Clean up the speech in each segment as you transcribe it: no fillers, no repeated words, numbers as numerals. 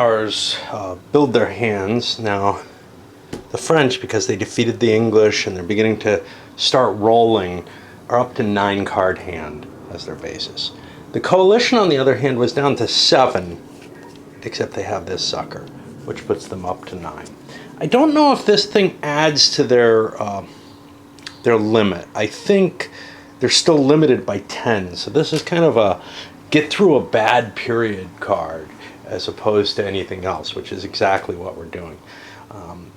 Ours build their hands. Now, the French, because they defeated the English and they're beginning to start rolling, are up to 9-card hand as their basis. The coalition, on the other hand, was down to 7, except they have this sucker, which puts them up to 9. I don't know if this thing adds to their limit. I think they're still limited by 10, so this is kind of a get through a bad period card as opposed to anything else, which is exactly what we're doing.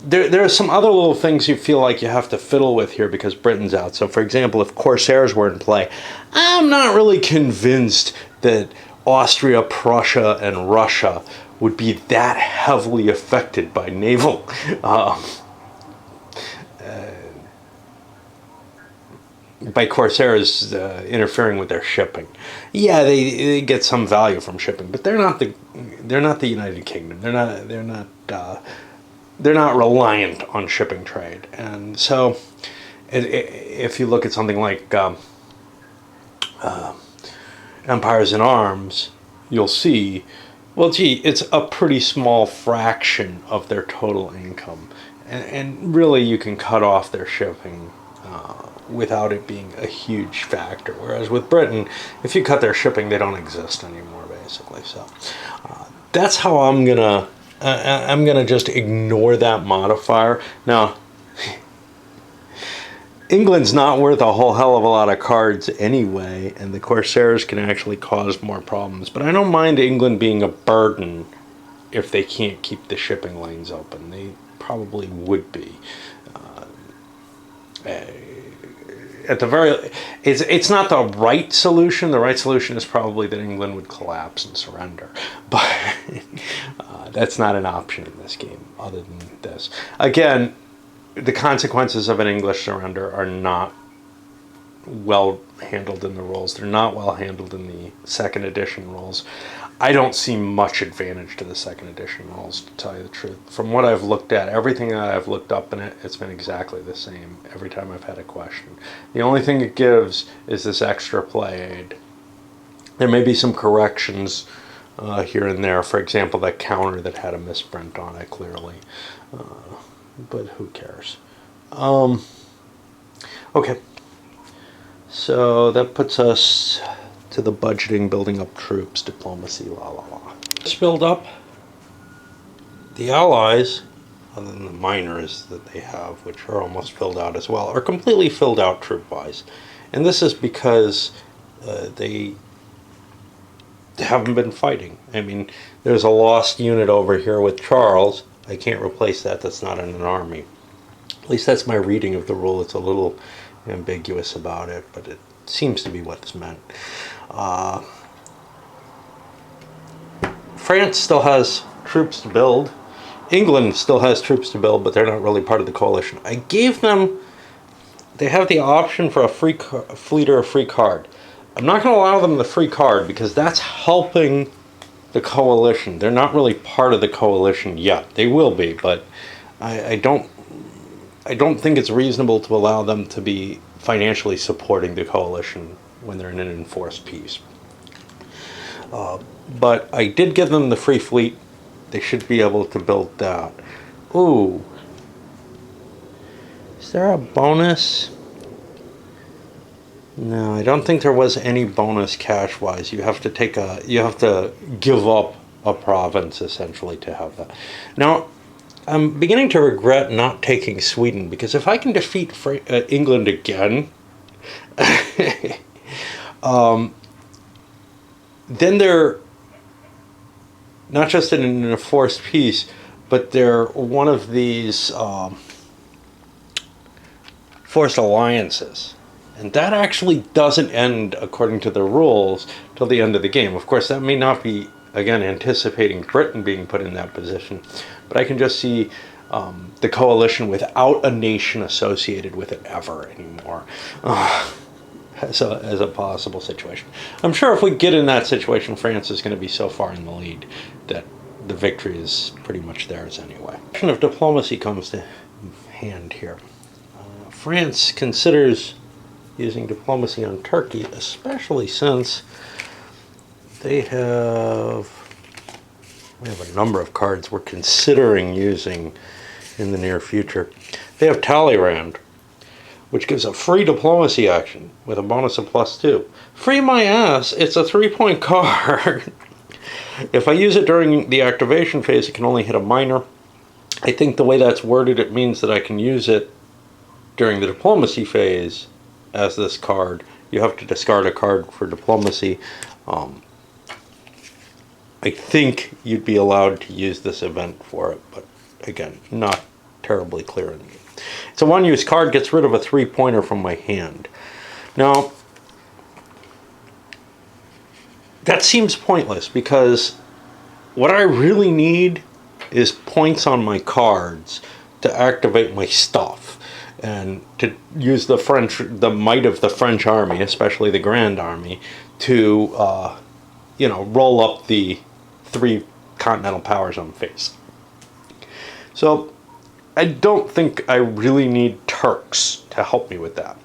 There are some other little things you feel like you have to fiddle with here because Britain's out. So, for example, if Corsairs were in play, I'm not really convinced that Austria, Prussia, and Russia would be that heavily affected by naval by Corsairs interfering with their shipping. Yeah, they get some value from shipping, but they're not the United Kingdom. They're not reliant on shipping trade. And so if you look at something like Empires in Arms, you'll see, well, gee, it's a pretty small fraction of their total income. And really, you can cut off their shipping without it being a huge factor. Whereas with Britain, if you cut their shipping, they don't exist anymore, basically. So that's how I'm gonna just ignore that modifier. Now, England's not worth a whole hell of a lot of cards anyway, and the Corsairs can actually cause more problems. But I don't mind England being a burden if they can't keep the shipping lanes open. They probably would be. At the very, it's not the right solution. The right solution is probably that England would collapse and surrender, but that's not an option in this game. Other than this, again, the consequences of an English surrender are not well handled in the rules. They're not well handled in the second edition rules. I don't see much advantage to the second edition rules, to tell you the truth. From what I've looked at, everything that I've looked up in it, it's been exactly the same every time I've had a question. The only thing it gives is this extra play aid. There may be some corrections here and there. For example, that counter that had a misprint on it, clearly. But who cares? Okay. So that puts us to the budgeting, building up troops, diplomacy, la la la. Let's build up. The Allies, other than the minors that they have, which are almost filled out as well, are completely filled out troop-wise. And this is because they haven't been fighting. I mean, there's a lost unit over here with Charles. I can't replace that. That's not in an army. At least that's my reading of the rule. It's a little ambiguous about it, but it seems to be what's meant. France still has troops to build. England still has troops to build, but they're not really part of the coalition. I gave them, they have the option for a free fleet or a free card. I'm not going to allow them the free card because that's helping the coalition. They're not really part of the coalition yet. They will be, but I don't think it's reasonable to allow them to be financially supporting the coalition when they're in an enforced peace. But I did give them the free fleet. They should be able to build that. Ooh. Is there a bonus? No, I don't think there was any bonus cash-wise. You have to give up a province, essentially, to have that. Now, I'm beginning to regret not taking Sweden, because if I can defeat England again, then they're not just in an enforced peace, but they're one of these forced alliances. And that actually doesn't end, according to the rules, till the end of the game. Of course, that may not be, again, anticipating Britain being put in that position, but I can just see the coalition without a nation associated with it ever anymore as a possible situation. I'm sure if we get in that situation, France is going to be so far in the lead that the victory is pretty much theirs anyway. The question of diplomacy comes to hand here. France considers using diplomacy on Turkey, especially since they have We have a number of cards we're considering using in the near future. They have Talleyrand, which gives a free diplomacy action with a bonus of +2. Free my ass, it's a 3-point card. If I use it during the activation phase, it can only hit a minor. I think the way that's worded, it means that I can use it during the diplomacy phase as this card. You have to discard a card for diplomacy. I think you'd be allowed to use this event for it, but again, not terribly clear in the game. It's a one-use card, gets rid of a 3-pointer from my hand. Now, that seems pointless because what I really need is points on my cards to activate my stuff and to use the might of the French army, especially the Grand Army, to roll up the 3 continental powers I'm facing. So I don't think I really need Turks to help me with that.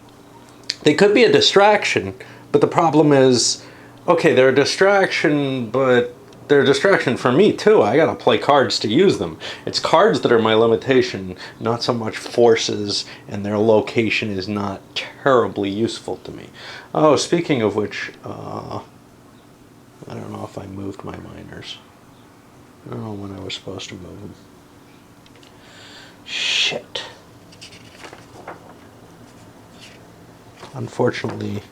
They could be a distraction, but the problem is, okay, they're a distraction, but they're a distraction for me too. I gotta play cards to use them. It's cards that are my limitation, not so much forces, and their location is not terribly useful to me. Oh, speaking of which, I don't know if I moved my miners. I don't know when I was supposed to move them. Shit. Unfortunately,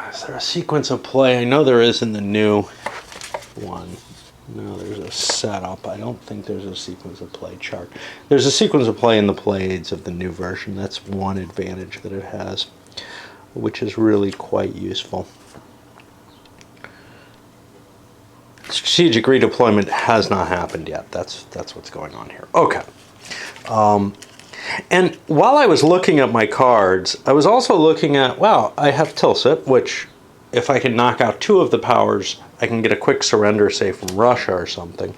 is there a sequence of play? I know there is in the new one. No, there's a setup. I don't think there's a sequence of play chart. There's a sequence of play in the plaids of the new version. That's one advantage that it has, which is really quite useful. Strategic redeployment has not happened yet. That's what's going on here. Okay. And while I was looking at my cards, I was also looking at, wow, I have Tilsit, which if I can knock out 2 of the powers, I can get a quick surrender, say, from Russia or something.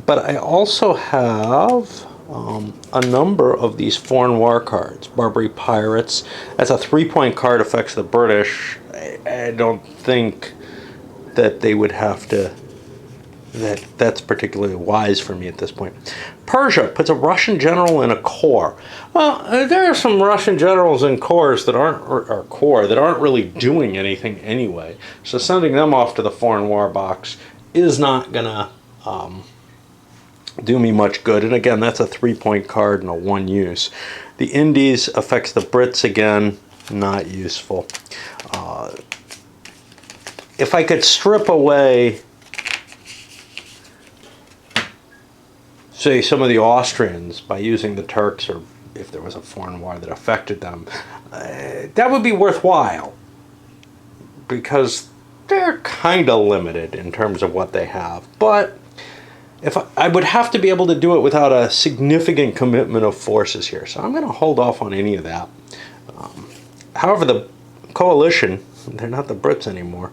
But I also have a number of these foreign war cards. Barbary Pirates, that's a 3-point card, affects the British. I don't think that they would have to, that's particularly wise for me at this point. Persia puts a Russian general in a corps. Well, there are some Russian generals in corps that aren't really doing anything anyway. So sending them off to the foreign war box is not gonna do me much good. And again, that's a 3-point card and a 1-use. The Indies affects the Brits again, not useful. If I could strip away, say, some of the Austrians by using the Turks, or if there was a foreign war that affected them, that would be worthwhile because they're kind of limited in terms of what they have. But if I would have to be able to do it without a significant commitment of forces here, so I'm going to hold off on any of that. However, the coalition, they're not the Brits anymore,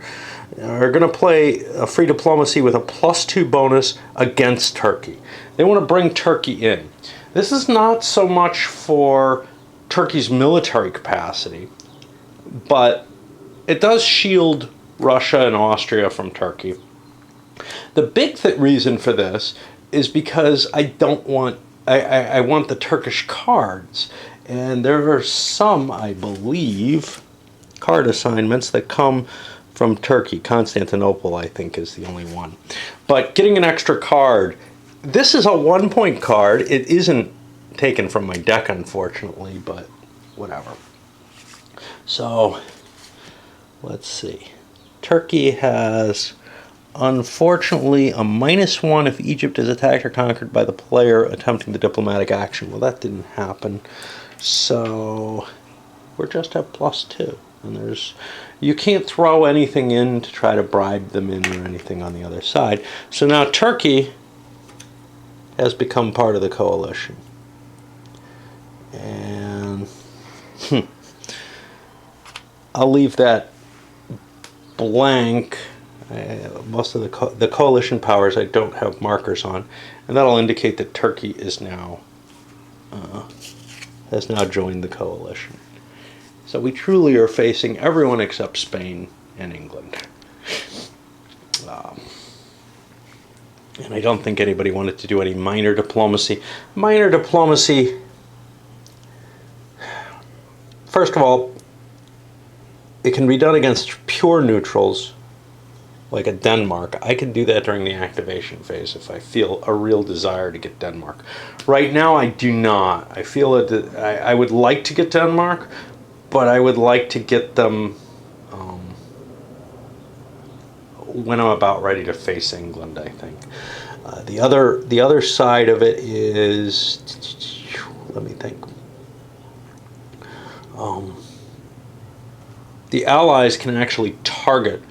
are going to play a free diplomacy with a +2 bonus against Turkey. They want to bring Turkey in. This is not so much for Turkey's military capacity, but it does shield Russia and Austria from Turkey. The big reason for this is because I want the Turkish cards, and there are some, I believe, card assignments that come from Turkey. Constantinople, I think, is the only one. But getting an extra card, this is a 1-point card. It isn't taken from my deck, unfortunately, but whatever. So, let's see. Turkey has, unfortunately, a -1 if Egypt is attacked or conquered by the player attempting the diplomatic action. Well, that didn't happen. So, we're just at +2. And you can't throw anything in to try to bribe them in or anything on the other side. So now Turkey has become part of the coalition. And I'll leave that blank. Most of the coalition powers I don't have markers on, and that'll indicate that Turkey is now has now joined the coalition. So we truly are facing everyone except Spain and England. And I don't think anybody wanted to do any minor diplomacy. Minor diplomacy, first of all, it can be done against pure neutrals, like a Denmark. I can do that during the activation phase if I feel a real desire to get Denmark. Right now, I do not. I feel I would like to get Denmark, but I would like to get them when I'm about ready to face England, I think. The other side of it is, let me think. The Allies can actually target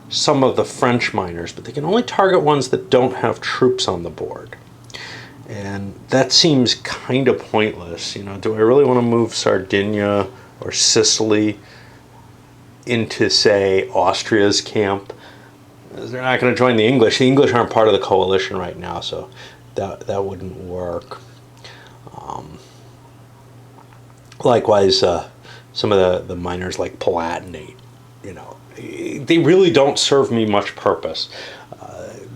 some of the French miners, but they can only target ones that don't have troops on the board. And that seems kind of pointless. You know, do I really want to move Sardinia or Sicily into, say, Austria's camp? They're not going to join the English. The English aren't part of the coalition right now, so that wouldn't work. Likewise, some of the miners like Palatinate, you know, they really don't serve me much purpose.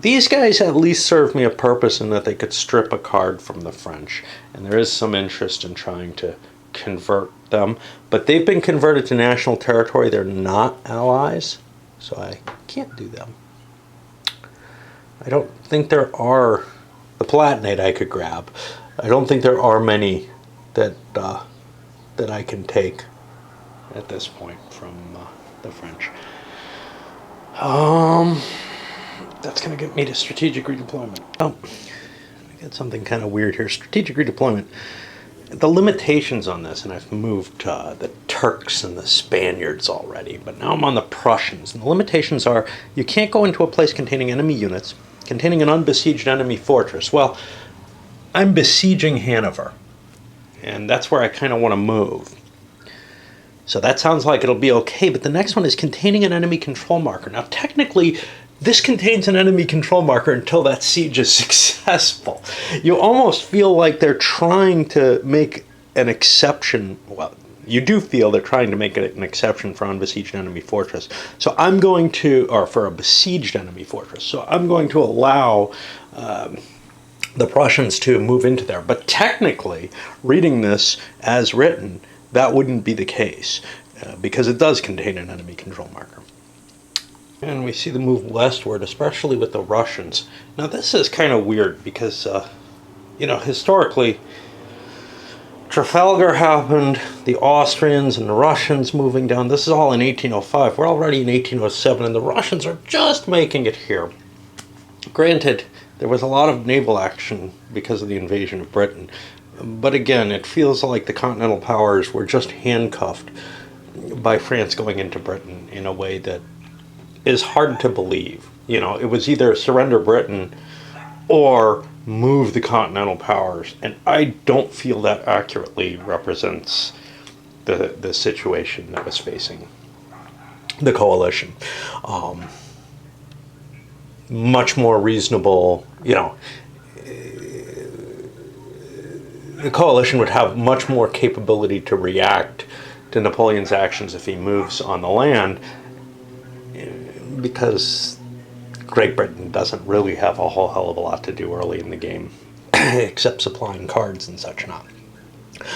These guys at least serve me a purpose in that they could strip a card from the French, and there is some interest in trying to convert them. But they've been converted to national territory. They're not allies, so I can't do them. I don't think there are, the Palatinate I could grab. I don't think there are many that I can take at this point from the French. That's going to get me to strategic redeployment. Oh, I got something kind of weird here. Strategic redeployment. The limitations on this, and I've moved the Turks and the Spaniards already, but now I'm on the Prussians. And the limitations are you can't go into a place containing enemy units, containing an unbesieged enemy fortress. Well, I'm besieging Hanover, and that's where I kind of want to move. So that sounds like it'll be okay, but the next one is containing an enemy control marker. Now, technically, this contains an enemy control marker until that siege is successful. You almost feel like they're trying to make an exception. Well, you do feel they're trying to make an exception for unbesieged enemy fortress. So I'm going to, or for a besieged enemy fortress. So I'm going to allow the Prussians to move into there. But technically, reading this as written, that wouldn't be the case because it does contain an enemy control marker. And we see the move westward, especially with the Russians. Now this is kind of weird because, you know, historically, Trafalgar happened, the Austrians and the Russians moving down. This is all in 1805. We're already in 1807, and the Russians are just making it here. Granted, there was a lot of naval action because of the invasion of Britain. But again, it feels like the Continental Powers were just handcuffed by France going into Britain in a way that is hard to believe. You know, it was either surrender Britain or move the Continental Powers, and I don't feel that accurately represents the situation that was facing the coalition. Much more reasonable, you know, the coalition would have much more capability to react to Napoleon's actions if he moves on the land, because Great Britain doesn't really have a whole hell of a lot to do early in the game, except supplying cards and such not.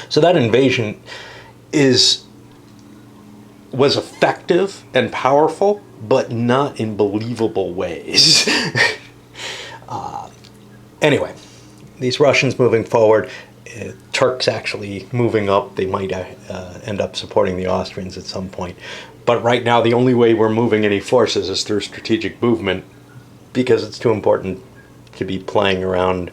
So that invasion was effective and powerful, but not in believable ways. Anyway, these Russians moving forward, Turks actually moving up. They might end up supporting the Austrians at some point. But right now, the only way we're moving any forces is through strategic movement, because it's too important to be playing around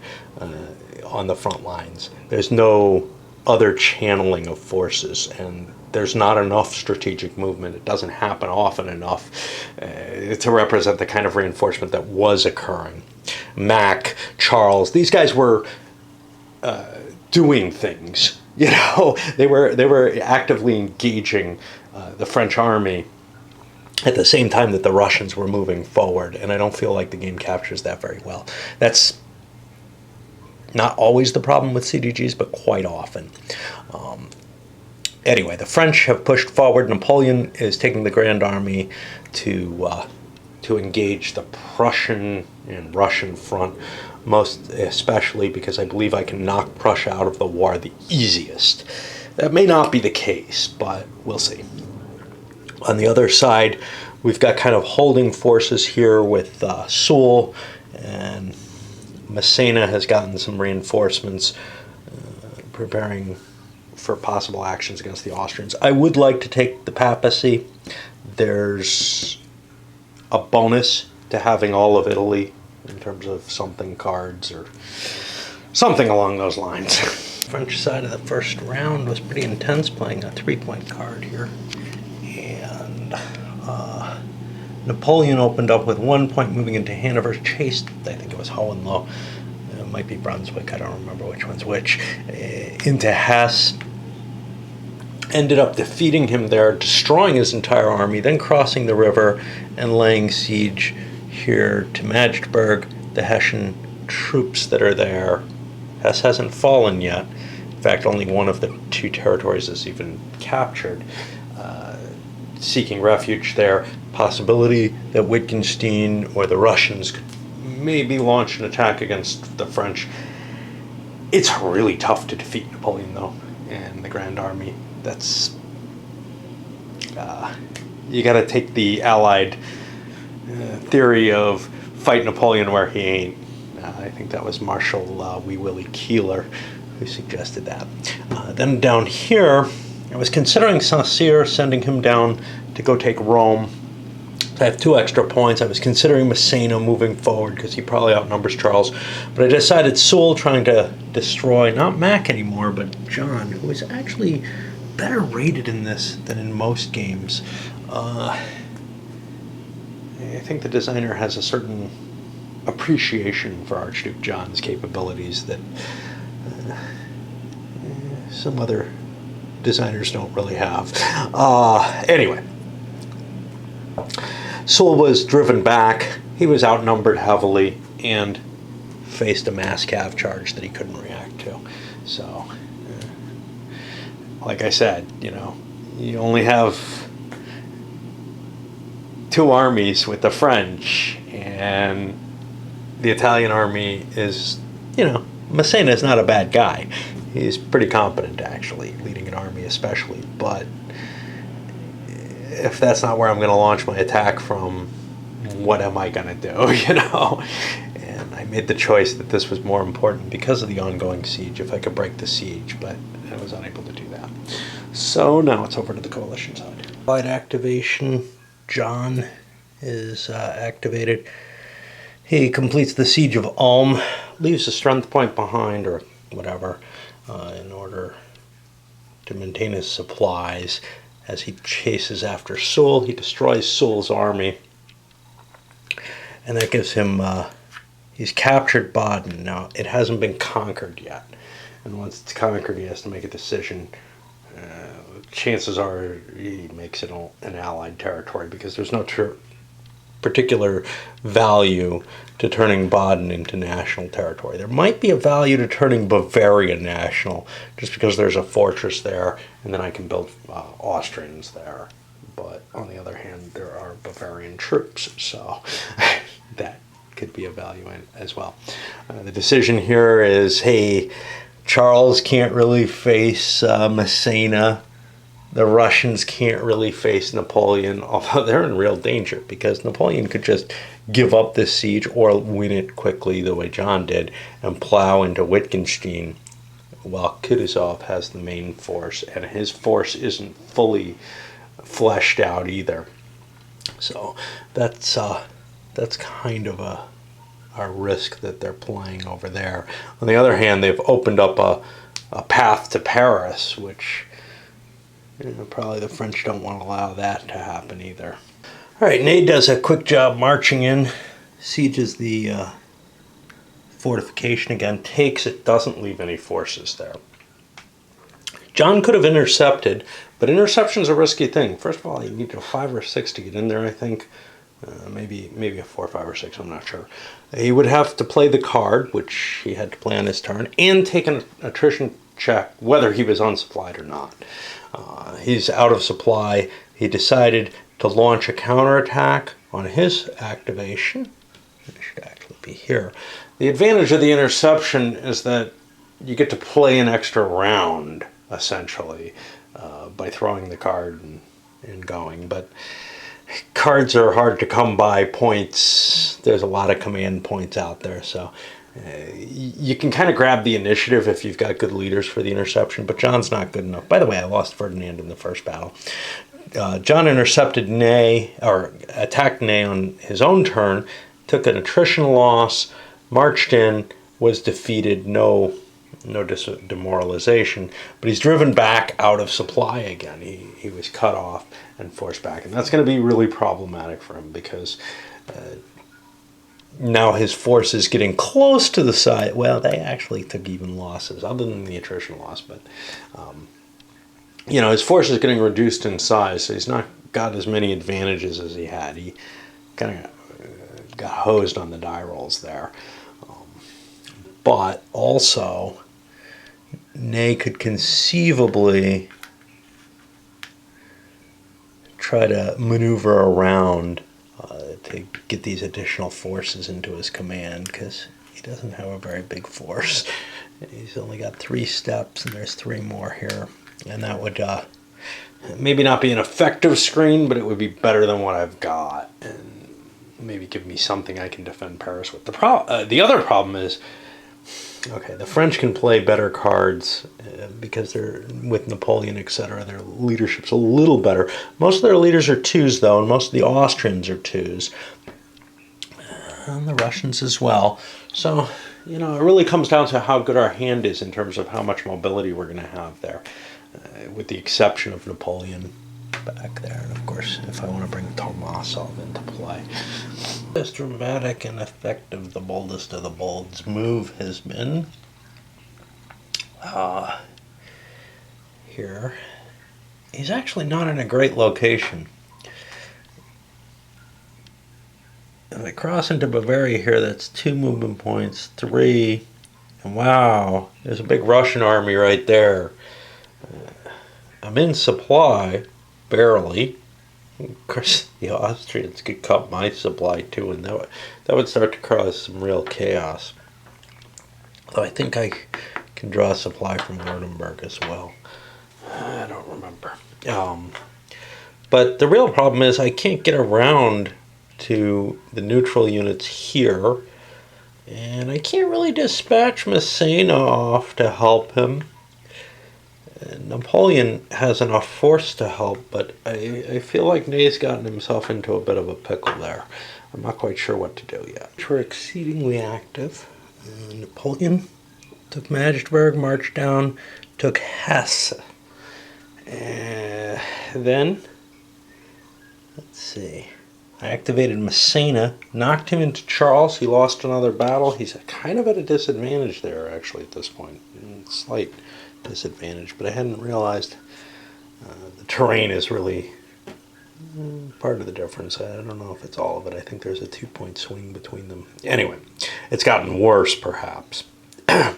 on the front lines. There's no other channeling of forces, and there's not enough strategic movement. It doesn't happen often enough to represent the kind of reinforcement that was occurring. Mack, Charles, these guys were doing things. You know, they were actively engaging the French army at the same time that the Russians were moving forward, and I don't feel like the game captures that very well. That's not always the problem with CDGs, but quite often. Anyway, the French have pushed forward. Napoleon is taking the Grand Army to to engage the Prussian and Russian front, most especially because I believe I can knock Prussia out of the war the easiest. That may not be the case, but we'll see. On the other side, we've got kind of holding forces here with Soule, and Massena has gotten some reinforcements, preparing for possible actions against the Austrians. I would like to take the papacy. There's a bonus to having all of Italy in terms of something cards or something along those lines. French side of the first round was pretty intense, playing a 3-point card here. And Napoleon opened up with 1 point, moving into Hanover, chased, I think it was Hohenlohe, it might be Brunswick, I don't remember which one's which, into Hesse. Ended up defeating him there, destroying his entire army, then crossing the river and laying siege here to Magdeburg. The Hessian troops that are there, Hesse hasn't fallen yet. In fact, only one of the 2 territories is even captured. Seeking refuge there. Possibility that Wittgenstein or the Russians could maybe launch an attack against the French. It's really tough to defeat Napoleon, though, and the Grand Army. That's you got to take the Allied theory of fight Napoleon where he ain't. I think that was Marshal Wee Willie Keeler who suggested that. Then down here, I was considering Saint-Cyr, sending him down to go take Rome. I have 2 extra points. I was considering Massena moving forward because he probably outnumbers Charles. But I decided Soule, trying to destroy, not Mac anymore, but John, who is actually better rated in this than in most games. I think the designer has a certain appreciation for Archduke John's capabilities that some other designers don't really have. Anyway, Soule was driven back. He was outnumbered heavily and faced a mass cav charge that he couldn't react to. So, like I said, you only have 2 armies with the French, and the Italian army is, Massena is not a bad guy. He's pretty competent, actually, leading an army especially. But if that's not where I'm going to launch my attack from, what am I going to do, And I made the choice that this was more important because of the ongoing siege, if I could break the siege, but I was unable to do that. So now it's over to the coalition side. Allied activation, John is activated. He completes the siege of Ulm, leaves a strength point behind or whatever, in order to maintain his supplies. As he chases after Soule, he destroys Soule's army, and that gives him, he's captured Baden. Now, it hasn't been conquered yet, and once it's conquered, he has to make a decision. Chances are he makes it an Allied territory, because there's no particular value to turning Baden into national territory. There might be a value to turning Bavaria national, just because there's a fortress there, and then I can build Austrians there. But on the other hand, there are Bavarian troops, so that could be a value as well. The decision here is, hey, Charles can't really face Massena. The Russians can't really face Napoleon, although they're in real danger, because Napoleon could just give up this siege or win it quickly the way John did and plow into Wittgenstein, while Kutuzov has the main force, and his force isn't fully fleshed out either. So that's kind of a risk that they're playing over there. On the other hand, they've opened up a path to Paris, which probably the French don't want to allow that to happen either. All right, Ney does a quick job marching in, sieges the fortification again, takes it, doesn't leave any forces there. John could have intercepted, but interception's a risky thing. First of all, you need a 5 or 6 to get in there, I think. Maybe a 4, 5, or 6, I'm not sure. He would have to play the card, which he had to play on his turn, and take an attrition check, whether he was unsupplied or not. He's out of supply. He decided to launch a counterattack on his activation. It should actually be here. The advantage of the interception is that you get to play an extra round, essentially, by throwing the card and going. But cards are hard to come by points. There's a lot of command points out there, so you can kind of grab the initiative if you've got good leaders for the interception, but John's not good enough. By the way, I lost Ferdinand in the first battle. John intercepted Ney, or attacked Ney on his own turn, took an attrition loss, marched in, was defeated, no demoralization, but he's driven back out of supply again. He was cut off and forced back, and that's going to be really problematic for him because now his force is getting close to the side. Well, they actually took even losses, other than the attrition loss, but his force is getting reduced in size, so he's not got as many advantages as he had. He kind of got hosed on the die rolls there. But also, Ney could conceivably try to maneuver around to get these additional forces into his command, because he doesn't have a very big force. He's only got 3 steps, and there's 3 more here. And that would maybe not be an effective screen, but it would be better than what I've got, and maybe give me something I can defend Paris with. The other problem is, okay, the French can play better cards because they're with Napoleon, etc. Their leadership's a little better. Most of their leaders are 2s, though, and most of the Austrians are 2s, and the Russians as well. So, it really comes down to how good our hand is in terms of how much mobility we're going to have there, with the exception of Napoleon back there. And of course, if I want to bring Tormasov into play. As dramatic and effective the boldest of the bolds move has been. Here, he's actually not in a great location. If I cross into Bavaria here, that's 2 movement points, 3, and wow, there's a big Russian army right there. I'm in supply, barely. Of course, the Austrians could cut my supply too, and that would start to cause some real chaos. Though I think I can draw supply from Württemberg as well. I don't remember. But the real problem is I can't get around to the neutral units here, and I can't really dispatch Massena off to help him. Napoleon has enough force to help, but I feel like Ney's gotten himself into a bit of a pickle there. I'm not quite sure what to do yet. We're exceedingly active. Napoleon took Magdeburg, marched down, took Hesse. Then, let's see, I activated Massena, knocked him into Charles. He lost another battle. He's kind of at a disadvantage there, actually, at this point. Slight disadvantage, but I hadn't realized the terrain is really part of the difference. I don't know if it's all of it. I think there's a 2-point swing between them. Anyway, it's gotten worse, perhaps. And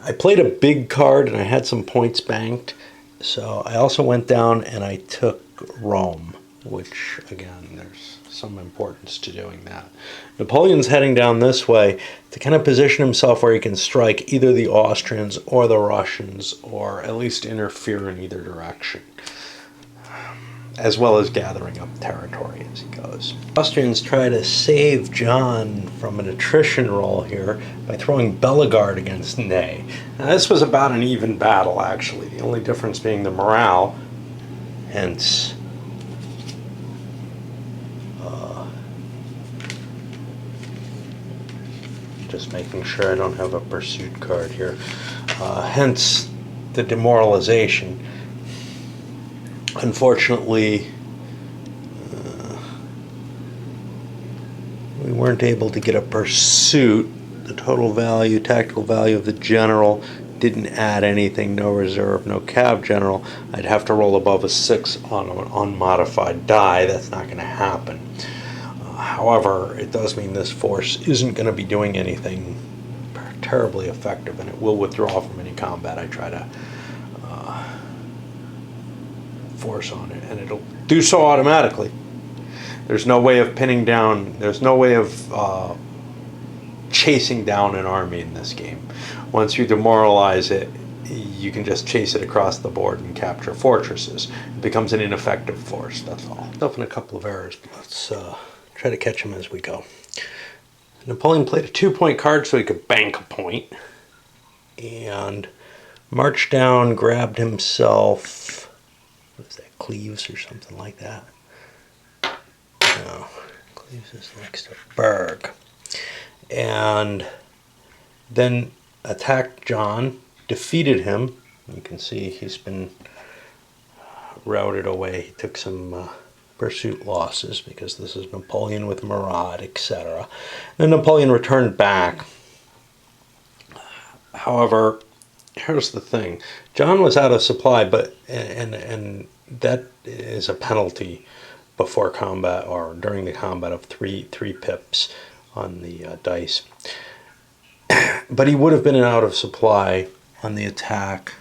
I played a big card, and I had some points banked. So I also went down and I took Rome, which, again, there's some importance to doing that. Napoleon's heading down this way to kind of position himself where he can strike either the Austrians or the Russians, or at least interfere in either direction, as well as gathering up territory as he goes. Austrians try to save John from an attrition roll here by throwing Bellegarde against Ney. Now, this was about an even battle, actually, the only difference being the morale, hence just making sure I don't have a pursuit card here. Hence the demoralization. Unfortunately, we weren't able to get a pursuit. The total value, tactical value of the general didn't add anything. No reserve, no cav general. I'd have to roll above a 6 on an unmodified die. That's not going to happen. However, it does mean this force isn't going to be doing anything terribly effective, and it will withdraw from any combat I try to force on it, and it'll do so automatically. There's no way of pinning down, there's no way of chasing down an army in this game. Once you demoralize it, you can just chase it across the board and capture fortresses. It becomes an ineffective force, that's all. Stuff in a couple of errors, but let's try to catch them as we go. Napoleon played a 2-point card so he could bank a point, and marched down, grabbed himself, what is that, Cleves or something like that? No, Cleves is next to Berg. And then attacked John, defeated him. You can see he's been routed away. He took some pursuit losses because this is Napoleon with Murat, etc. Then Napoleon returned back. However, here's the thing. John was out of supply, but and that is a penalty before combat or during the combat of three pips on the dice. But he would have been out of supply on the attack.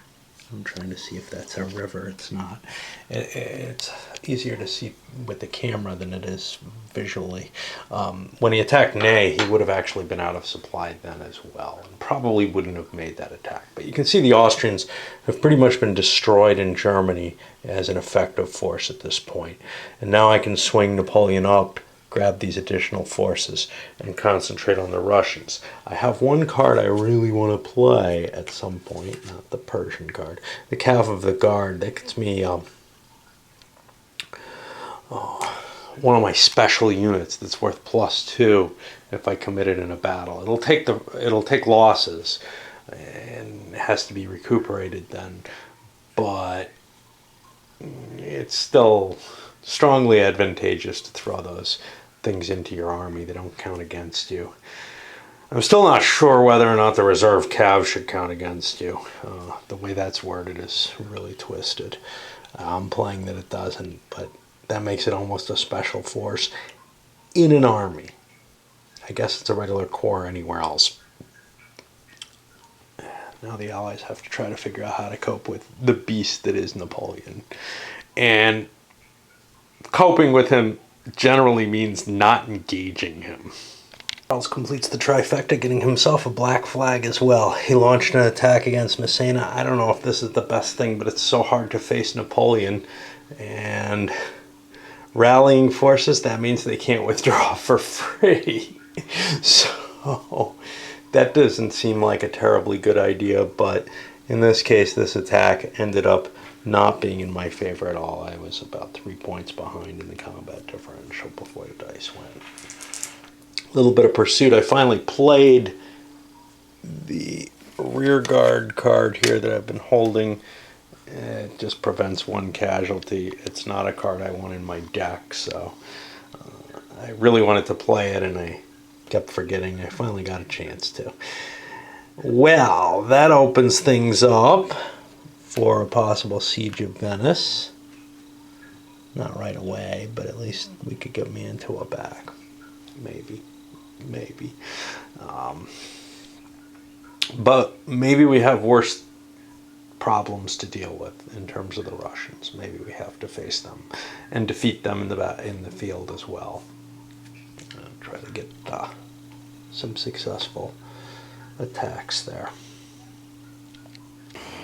I'm trying to see if that's a river. It's not. It's easier to see with the camera than it is visually. When he attacked Ney, he would have actually been out of supply then as well, and probably wouldn't have made that attack. But you can see the Austrians have pretty much been destroyed in Germany as an effective force at this point. And now I can swing Napoleon up, grab these additional forces, and concentrate on the Russians. I have one card I really want to play at some point, not the Persian card. The Cav of the Guard. That gets me one of my special units that's worth +2 if I commit it in a battle. It'll take losses and it has to be recuperated then, but it's still strongly advantageous to throw those things into your army. They don't count against you. I'm still not sure whether or not the reserve cav should count against you. The way that's worded is really twisted. I'm playing that it doesn't, but that makes it almost a special force in an army. I guess it's a regular corps anywhere else. Now the Allies have to try to figure out how to cope with the beast that is Napoleon. And coping with him generally means not engaging him. Charles completes the trifecta, getting himself a black flag as well. He launched an attack against Messina. I don't know if this is the best thing, but it's so hard to face Napoleon. And rallying forces, that means they can't withdraw for free. So that doesn't seem like a terribly good idea, but in this case, this attack ended up not being in my favor at all. I was about 3 points behind in the combat differential before the dice went. A little bit of pursuit. I finally played the rear guard card here that I've been holding. It just prevents one casualty. It's not a card I want in my deck, so I really wanted to play it and I kept forgetting. I finally got a chance to. Well, that opens things up for a possible siege of Venice. Not right away, but at least we could get me into a back. Maybe. But maybe we have worse problems to deal with in terms of the Russians. Maybe we have to face them and defeat them in the field as well. Try to get some successful attacks there.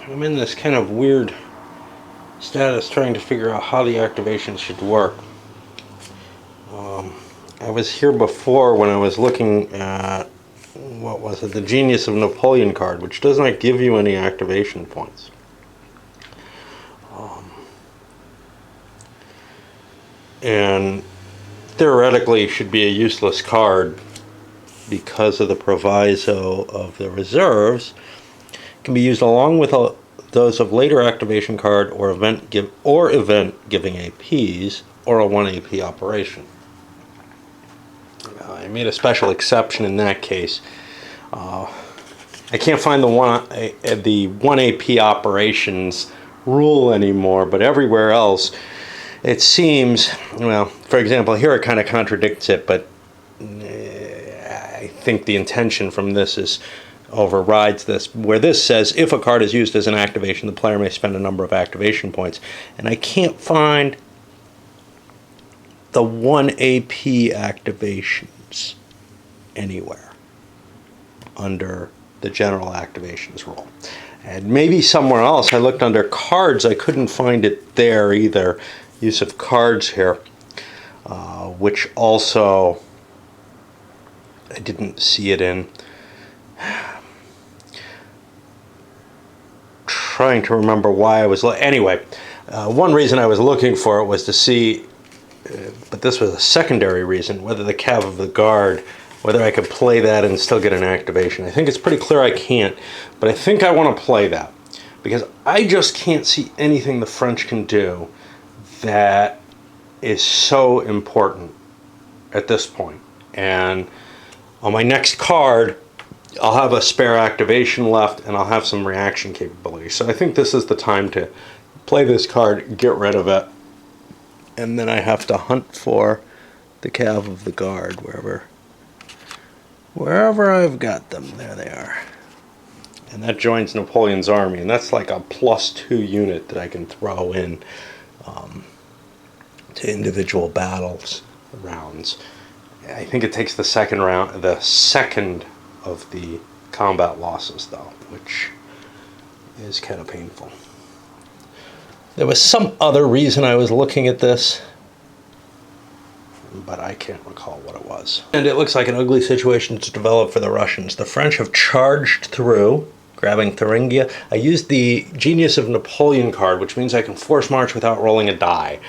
I'm in this kind of weird status trying to figure out how the activation should work. I was here before when I was looking at, what was it, the Genius of Napoleon card, which does not give you any activation points. And theoretically should be a useless card because of the proviso of the reserves. It can be used along with those of later activation card or event giving APs or a 1 AP operation. I made a special exception in that case. I can't find the 1 AP operations rule anymore, but everywhere else it seems, well, for example, here it kind of contradicts it, but I think the intention from this is overrides this, where this says if a card is used as an activation, the player may spend a number of activation points. And I can't find the 1 AP activations anywhere under the general activations rule. And maybe somewhere else, I looked under cards, I couldn't find it there either. Use of cards here, which also I didn't see it in. Trying to remember why I was anyway. One reason I was looking for it was to see, but this was a secondary reason, whether the Cav of the Guard, whether I could play that and still get an activation. I think it's pretty clear I can't, but I think I want to play that because I just can't see anything the French can do that is so important at this point. And on my next card, I'll have a spare activation left and I'll have some reaction capability. So I think this is the time to play this card, get rid of it, and then I have to hunt for the Cav of the Guard wherever I've got them. There they are. And that joins Napoleon's army, and that's like a +2 unit that I can throw in to individual rounds. I think it takes the second of the combat losses, though, which is kind of painful. There was some other reason I was looking at this, but I can't recall what it was. And it looks like an ugly situation to develop for the Russians. The French have charged through, grabbing Thuringia. I used the Genius of Napoleon card, which means I can force march without rolling a die.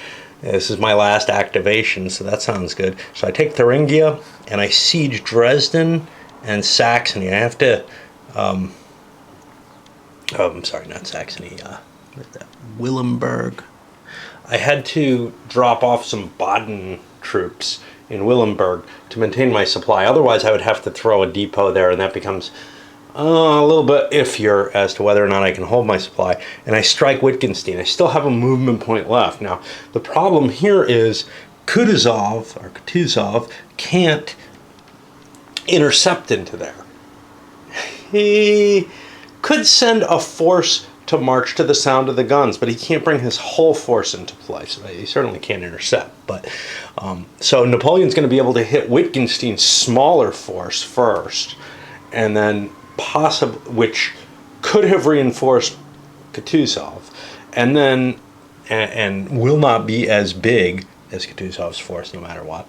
This is my last activation, so that sounds good. So I take Thuringia, and I siege Dresden and Saxony. I have to, I'm sorry, not Saxony, where's that? Willemberg. I had to drop off some Baden troops in Willemberg to maintain my supply. Otherwise, I would have to throw a depot there, and that becomes a little bit iffier as to whether or not I can hold my supply. And I strike Wittgenstein. I still have a movement point left. Now, the problem here is Kutuzov can't intercept into there. He could send a force to march to the sound of the guns, but he can't bring his whole force into play, so he certainly can't intercept. But so Napoleon's going to be able to hit Wittgenstein's smaller force first, and then which could have reinforced Kutuzov, and then and will not be as big as Kutuzov's force no matter what.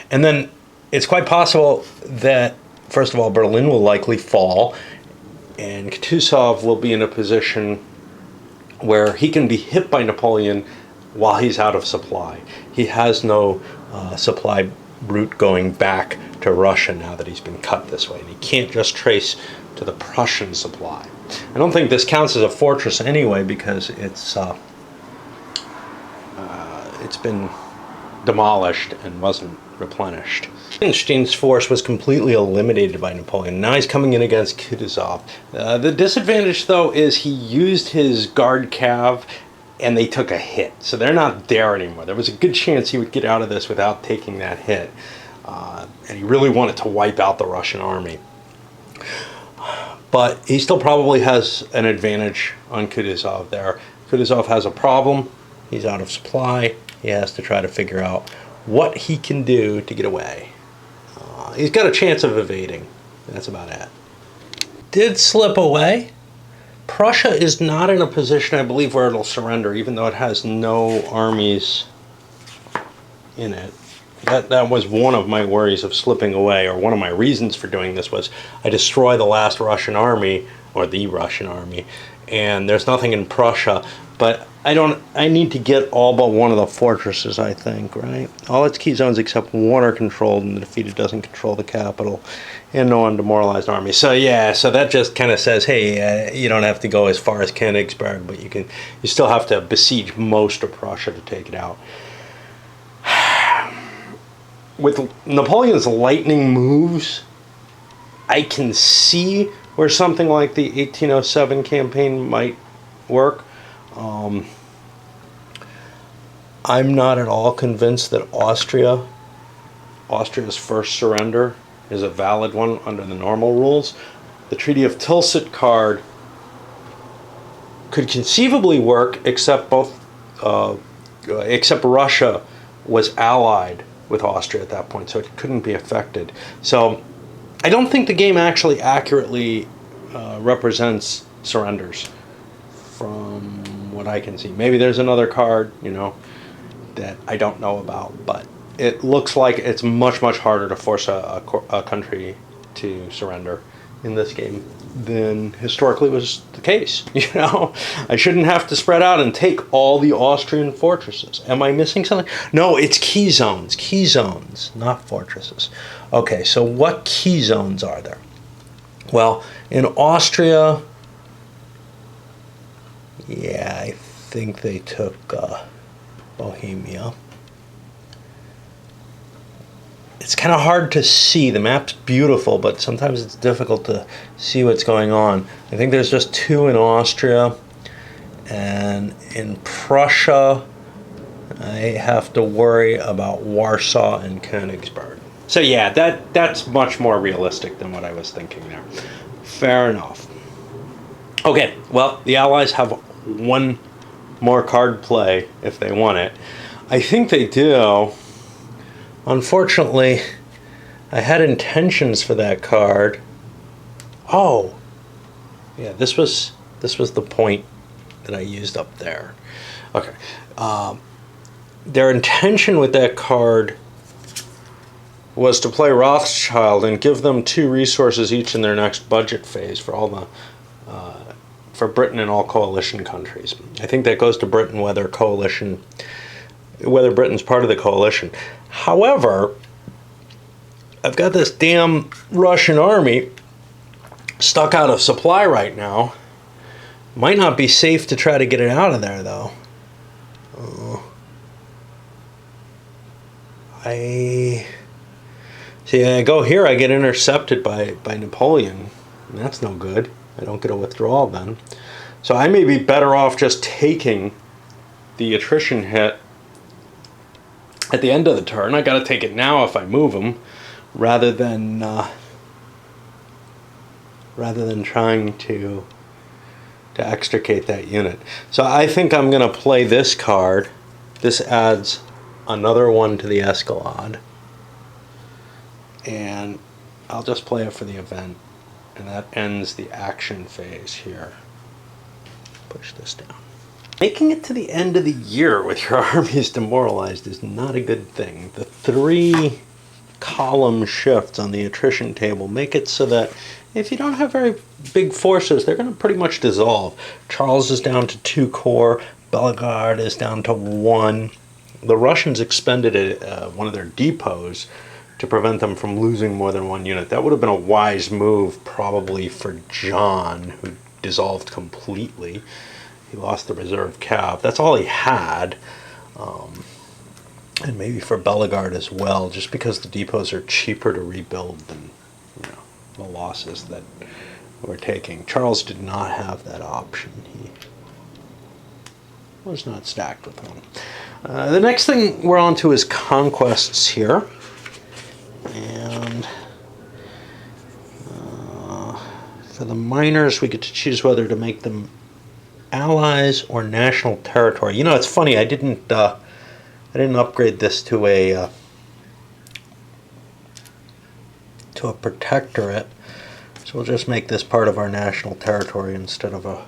And then it's quite possible that, first of all, Berlin will likely fall, and Kutuzov will be in a position where he can be hit by Napoleon while he's out of supply. He has no supply route going back to Russia now that he's been cut this way, and he can't just trace to the Prussian supply. I don't think this counts as a fortress anyway because it's been demolished and wasn't replenished. Wittgenstein's force was completely eliminated by Napoleon. Now he's coming in against Kutuzov. The disadvantage, though, is he used his guard cav and they took a hit. So they're not there anymore. There was a good chance he would get out of this without taking that hit. And he really wanted to wipe out the Russian army. But he still probably has an advantage on Kutuzov there. Kutuzov has a problem. He's out of supply. He has to try to figure out what he can do to get away. He's got a chance of evading. That's about it. Did slip away. Prussia is not in a position, I believe, where it'll surrender, even though it has no armies in it. That was one of my worries of slipping away, or one of my reasons for doing this was I destroy the last Russian army, or the Russian army, and there's nothing in Prussia, but I need to get all but one of the fortresses, I think, right? All its key zones except one are controlled, and the defeated doesn't control the capital, and no undemoralized army. So yeah, so that just kind of says, hey, you don't have to go as far as Königsberg, but you still have to besiege most of Prussia to take it out. With Napoleon's lightning moves, I can see where something like the 1807 campaign might work. I'm not at all convinced that Austria's first surrender is a valid one under the normal rules. the Treaty of Tilsit card could conceivably work, except except Russia was allied with Austria at that point, so it couldn't be affected. So I don't think the game actually accurately represents surrenders from what I can see. Maybe there's another card, that I don't know about, but it looks like it's much, much harder to force a country to surrender in this game than historically was the case. I shouldn't have to spread out and take all the Austrian fortresses. Am I missing something? No, it's key zones, not fortresses. Okay, so what key zones are there? Well, in Austria, yeah, I think they took Bohemia. It's kind of hard to see. The map's beautiful, but sometimes it's difficult to see what's going on. I think there's just 2 in Austria, and in Prussia, I have to worry about Warsaw and Königsberg. So yeah, that's much more realistic than what I was thinking there. Fair enough. Okay, well, the Allies have one more card play if they want it. I think they do. Unfortunately, I had intentions for that card. Oh, yeah, this was the point that I used up there. Okay, their intention with that card was to play Rothschild and give them 2 resources each in their next budget phase for all the for Britain and all coalition countries. I think that goes to Britain whether Britain's part of the coalition. However, I've got this damn Russian army stuck out of supply right now. Might not be safe to try to get it out of there, though. I go here, I get intercepted by Napoleon. And that's no good. I don't get a withdrawal then. So I may be better off just taking the attrition hit at the end of the turn. I got to take it now if I move them, rather than trying to extricate that unit. So I think I'm going to play this card. This adds another 1 to the escalade, and I'll just play it for the event, and that ends the action phase here. Push this down. Making it to the end of the year with your armies demoralized is not a good thing. The 3 column shifts on the attrition table make it so that if you don't have very big forces, they're going to pretty much dissolve. Charles is down to 2 corps. Bellegarde is down to 1. The Russians expended one of their depots to prevent them from losing more than 1 unit. That would have been a wise move probably for John, who dissolved completely. He lost the reserve cav. That's all he had. And maybe for Bellegarde as well, just because the depots are cheaper to rebuild than the losses that we're taking. Charles did not have that option. He was not stacked with one. The next thing we're on to is conquests here. And for the minors, we get to choose whether to make them allies or national territory. It's funny. I didn't upgrade this to a protectorate, so we'll just make this part of our national territory instead of a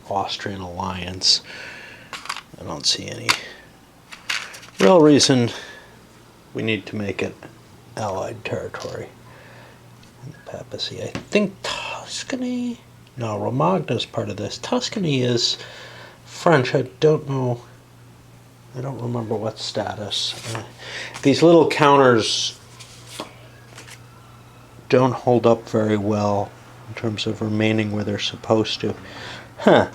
Austrian alliance. I don't see any real reason we need to make it allied territory. And the papacy, I think Tuscany. No, Romagna's part of this. Tuscany is French. I don't know. I don't remember what status. These little counters don't hold up very well in terms of remaining where they're supposed to.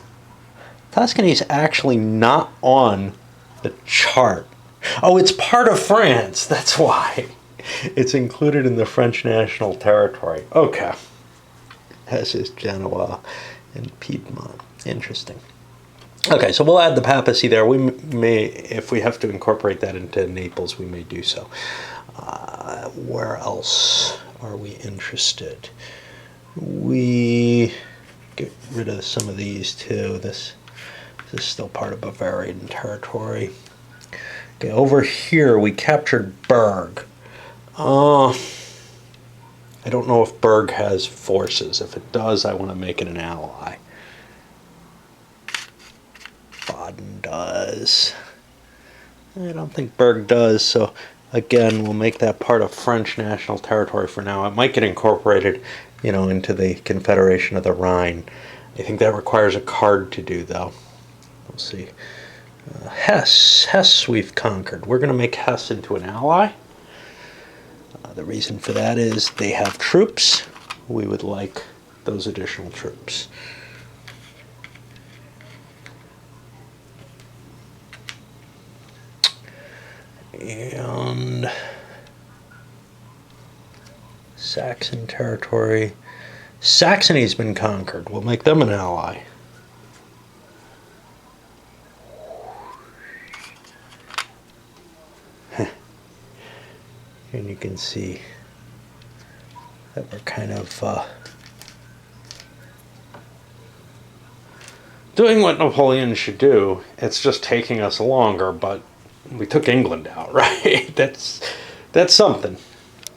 Tuscany's actually not on the chart. Oh, it's part of France. That's why. It's included in the French national territory. Okay. As is Genoa and Piedmont. Interesting. Okay, so we'll add the papacy there. We may, if we have to incorporate that into Naples, we may do so. Where else are we interested? we get rid of some of these too. This is still part of Bavarian territory. Okay, over here we captured Berg. I don't know if Berg has forces. If it does, I want to make it an ally. Baden does. I don't think Berg does, so again, we'll make that part of French national territory for now. It might get incorporated, into the Confederation of the Rhine. I think that requires a card to do, though. We'll see. Hesse we've conquered. We're going to make Hesse into an ally. The reason for that is they have troops. We would like those additional troops. And Saxon territory. Saxony's been conquered. We'll make them an ally. And you can see that we're kind of doing what Napoleon should do. It's just taking us longer, but we took England out, right? That's something.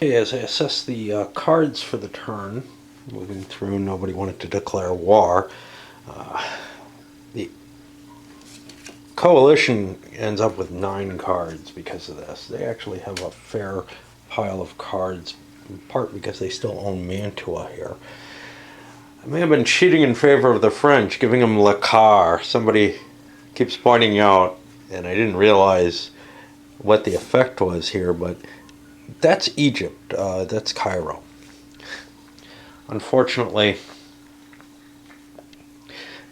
As I assess the cards for the turn, moving through, nobody wanted to declare war. The coalition ends up with 9 cards because of this. They actually have a fair pile of cards, in part because they still own Mantua here. I may have been cheating in favor of the French, giving them Le Quart. Somebody keeps pointing out, and I didn't realize what the effect was here, but that's Egypt. That's Cairo. Unfortunately,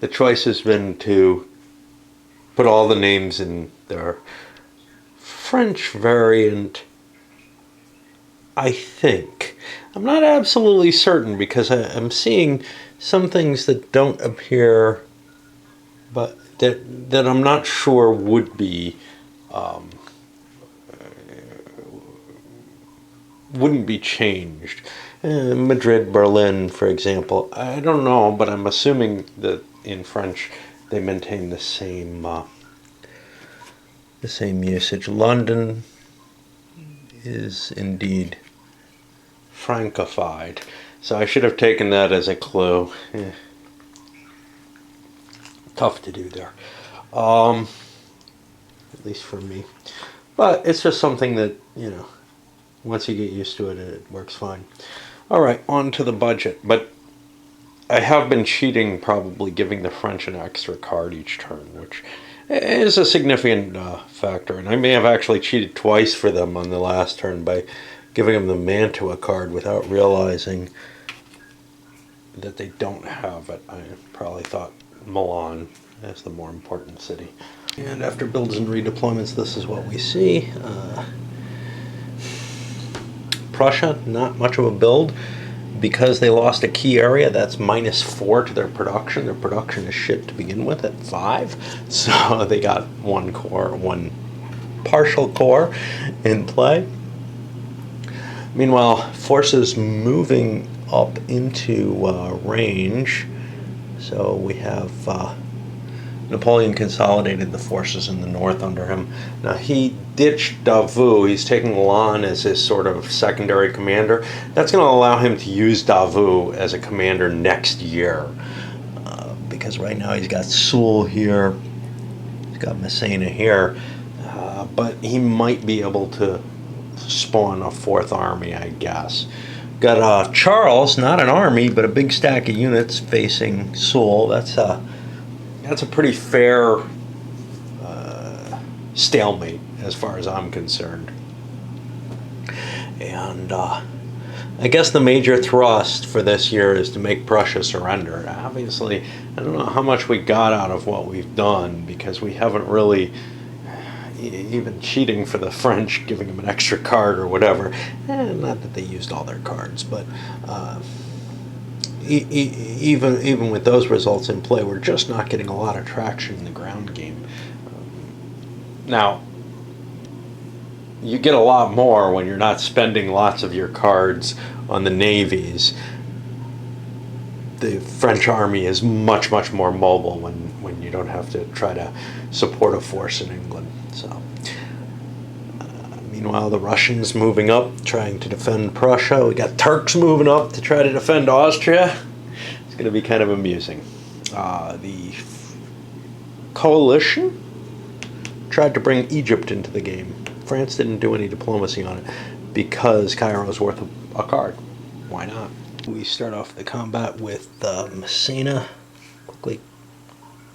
the choice has been to put all the names in their French variant, I think. I'm not absolutely certain because I'm seeing some things that don't appear, but that I'm not sure would be wouldn't be changed. Madrid, Berlin, for example. I don't know, but I'm assuming that in French they maintain the same usage. London is indeed Francofied, so I should have taken that as a clue. Tough to do there, at least for me. But it's just something that, once you get used to it, it works fine. All right, on to the budget. But I have been cheating, probably giving the French an extra card each turn, which is a significant factor. And I may have actually cheated twice for them on the last turn by giving them the Mantua card without realizing that they don't have it. I probably thought Milan as the more important city. And after builds and redeployments, this is what we see. Prussia, not much of a build. Because they lost a key area, that's -4 to their production. Their production is shit to begin with at 5. So they got one partial core in play. Meanwhile, forces moving up into range. So we have Napoleon consolidated the forces in the north under him. Now he ditched Davout. He's taking Laon as his sort of secondary commander. That's going to allow him to use Davout as a commander next year. Because right now he's got Soule here. He's got Messina here. But he might be able to spawn a 4th army, I guess. Got Charles, not an army, but a big stack of units facing Soule. That's a pretty fair stalemate as far as I'm concerned. And I guess the major thrust for this year is to make Prussia surrender. Obviously, I don't know how much we got out of what we've done, because we haven't really, even cheating for the French, giving them an extra card or whatever. Not that they used all their cards, but even with those results in play, we're just not getting a lot of traction in the ground game. Now, you get a lot more when you're not spending lots of your cards on the navies. the French army is much, much more mobile when you don't have to try to support a force in England. So, meanwhile, the Russians moving up, trying to defend Prussia. We got Turks moving up to try to defend Austria. It's going to be kind of amusing. The coalition tried to bring Egypt into the game. France didn't do any diplomacy on it because Cairo is worth a card. Why not? We start off the combat with Messina quickly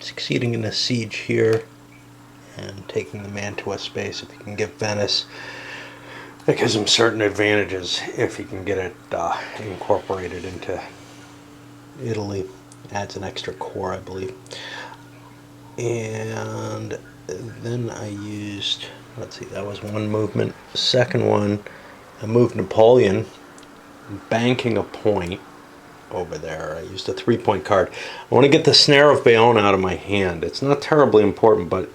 succeeding in a siege here and taking the Mantua space. If he can get Venice, that gives him certain advantages if he can get it incorporated into Italy. Adds an extra core, I believe. And then I used, let's see, that was one movement. Second one, I moved Napoleon, banking a point over there. I used a 3-point card. I want to get the Snare of Bayonne out of my hand. It's not terribly important, but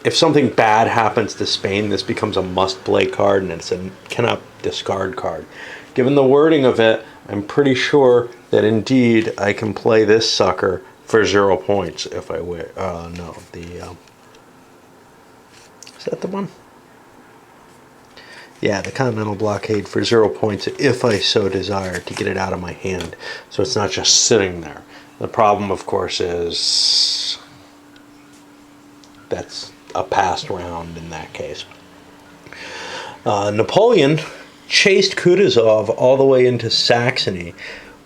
if something bad happens to Spain, this becomes a must-play card, and it's a cannot discard card. Given the wording of it, I'm pretty sure that indeed I can play this sucker for 0 points if I wish. No, is that the one? Yeah, the Continental Blockade for 0 points if I so desire to get it out of my hand, so it's not just sitting there. The problem, of course, is that's a passed round in that case. Napoleon chased Kutuzov all the way into Saxony,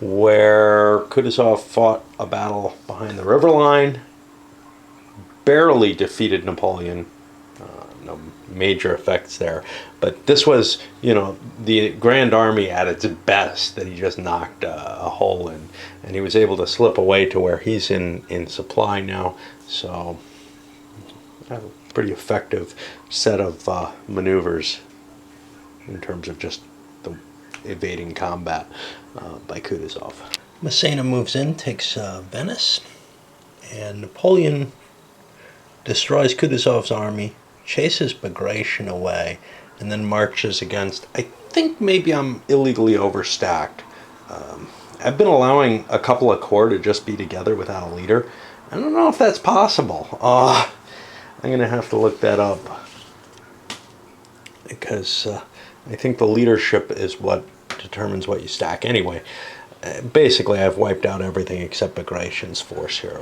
where Kutuzov fought a battle behind the river line, barely defeated Napoleon. No major effects there, but this was, the Grand Army at its best that he just knocked a hole in, and he was able to slip away to where he's in supply now. So I have a pretty effective set of maneuvers in terms of just the evading combat by Kutuzov. Messina moves in, takes Venice, and Napoleon destroys Kutuzov's army, chases Bagration away, and then marches against, I think maybe I'm illegally overstacked. I've been allowing a couple of corps to just be together without a leader. I don't know if that's possible. I'm going to have to look that up, because I think the leadership is what determines what you stack anyway. Basically, I've wiped out everything except Bagration's force here,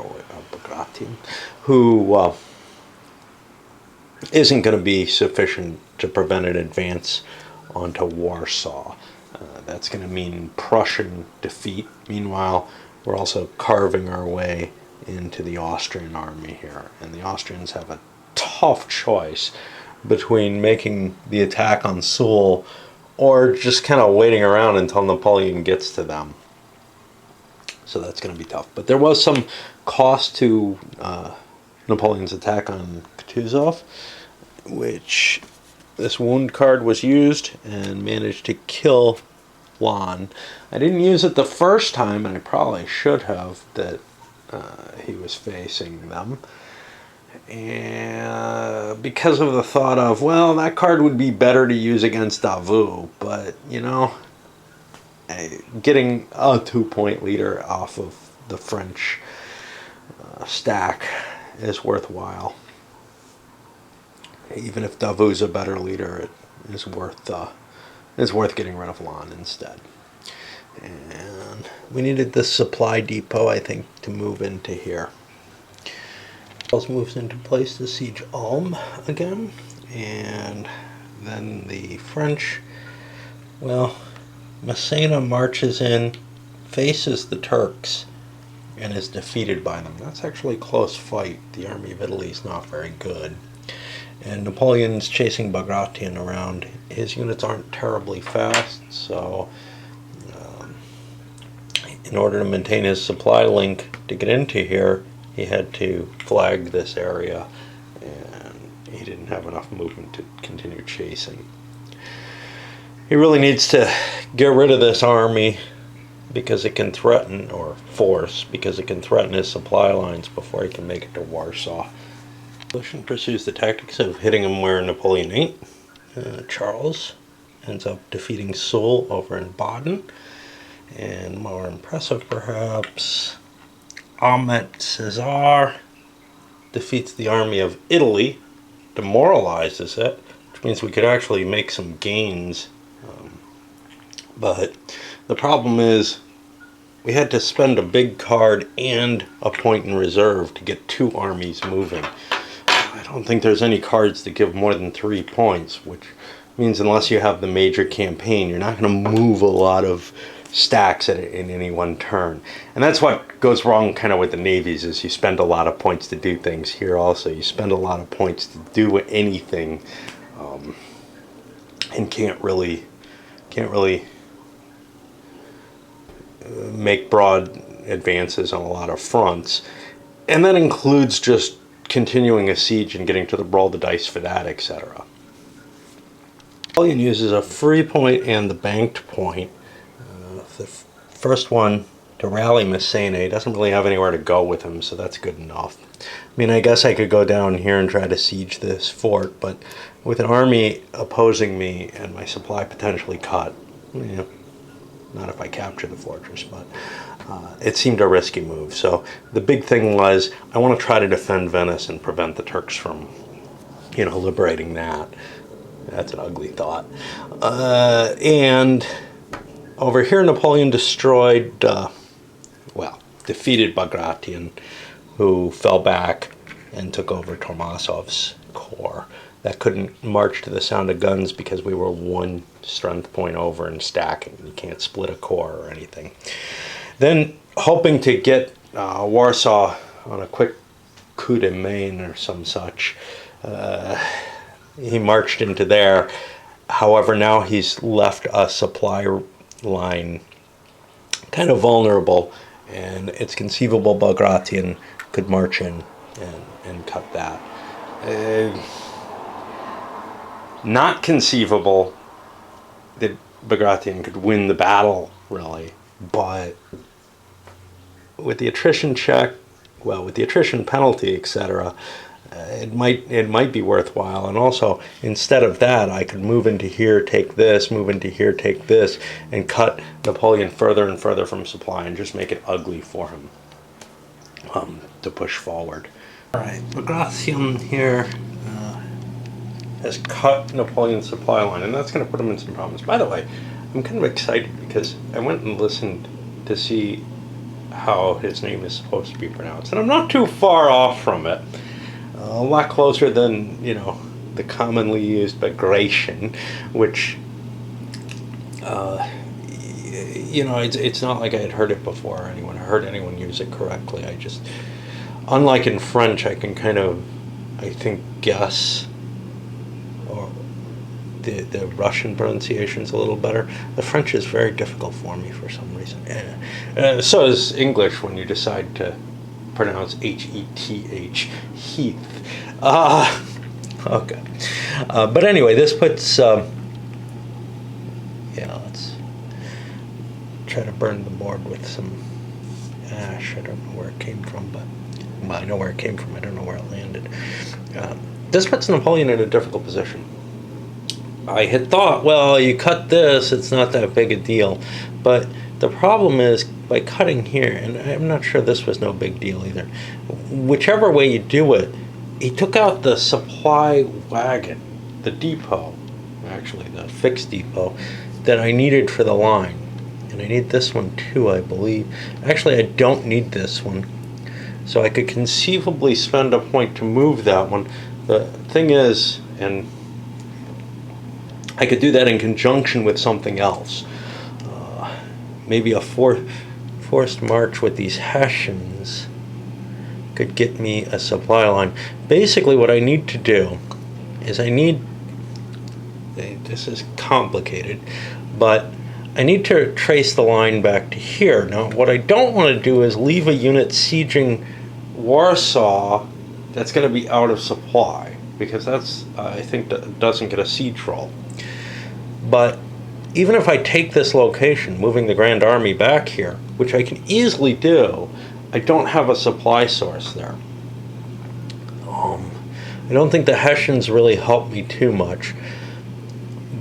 Bagration, who isn't going to be sufficient to prevent an advance onto Warsaw. That's going to mean Prussian defeat. Meanwhile, we're also carving our way into the Austrian army here, and the Austrians have a tough choice between making the attack on Soule or just kind of waiting around until Napoleon gets to them. So that's going to be tough. But there was some cost to Napoleon's attack on Kutuzov, which this wound card was used and managed to kill Lon. I didn't use it the first time, and I probably should have, that he was facing them. And because of the thought of, well, that card would be better to use against Davout, but, getting a 2-point leader off of the French stack is worthwhile. Even if Davout's a better leader, it is worth getting rid of Lon instead. And we needed the supply depot, I think, to move into here. Charles moves into place to siege Ulm again, and then the French, Messina marches in, faces the Turks, and is defeated by them. That's actually a close fight. The army of Italy is not very good. And Napoleon's chasing Bagration around. His units aren't terribly fast, so in order to maintain his supply link to get into here, he had to flag this area, and he didn't have enough movement to continue chasing. He really needs to get rid of this army because it can threaten, or force, because it can threaten his supply lines before he can make it to Warsaw. Napoleon pursues the tactics of hitting him where Napoleon ain't. Charles ends up defeating Soule over in Baden, And more impressive, perhaps, Ahmet Caesar defeats the army of Italy, demoralizes it, which means we could actually make some gains. But the problem is we had to spend a big card and a point in reserve to get 2 armies moving. I don't think there's any cards that give more than 3 points, which means unless you have the major campaign, you're not going to move a lot of stacks in any one turn. And that's what goes wrong kind of with the navies, is you spend a lot of points to do things. Here also, you spend a lot of points to do anything, and can't really make broad advances on a lot of fronts. And that includes just continuing a siege and getting to roll the dice for that, etc. Napoleon uses a free point and the banked point. The first one to rally Messene doesn't really have anywhere to go with him, so that's good enough. I mean, I guess I could go down here and try to siege this fort, but with an army opposing me and my supply potentially cut, not if I capture the fortress, but it seemed a risky move. So the big thing was, I want to try to defend Venice and prevent the Turks from, liberating that. That's an ugly thought. And over here, Napoleon defeated Bagration, who fell back and took over Tormasov's corps. That couldn't march to the sound of guns because we were 1 strength point over in stacking. You can't split a corps or anything. Then, hoping to get Warsaw on a quick coup de main or some such, he marched into there. However, now he's left a supply line kind of vulnerable, and it's conceivable Bagration could march in and cut that. Not conceivable that Bagration could win the battle, really, but with the attrition check, with the attrition penalty, etc., it might be worthwhile. And also, instead of that, I could move into here, take this, move into here, take this, and cut Napoleon further and further from supply and just make it ugly for him to push forward. All right, Bagration here has cut Napoleon's supply line, and that's going to put him in some problems. By the way, I'm kind of excited because I went and listened to see how his name is supposed to be pronounced, and I'm not too far off from it. A lot closer than, the commonly used Bagration, which, it's not like I had heard it before or I heard anyone use it correctly. Unlike in French, I can kind of, I think, guess, or the Russian pronunciation's a little better. The French is very difficult for me for some reason. So is English when you decide to pronounce H-E-T-H, Heath. Okay. But anyway, this puts, let's try to burn the board with some ash. I don't know where it came from, but I know where it came from. I don't know where it landed. This puts Napoleon in a difficult position. I had thought, you cut this, it's not that big a deal. But the problem is, by cutting here, and I'm not sure this was no big deal either, whichever way you do it, he took out the supply wagon, the depot, actually the fixed depot, that I needed for the line. And I need this one too, I believe. Actually, I don't need this one. So I could conceivably spend a point to move that one. The thing is, and I could do that in conjunction with something else. Maybe a forced march with these Hessians could get me a supply line. Basically, what I need to do is this is complicated, but I need to trace the line back to here. Now, what I don't want to do is leave a unit sieging Warsaw that's going to be out of supply, because that's, I think, that doesn't get a siege roll. But even if I take this location, moving the Grand Army back here, which I can easily do, I don't have a supply source there. I don't think the Hessians really help me too much.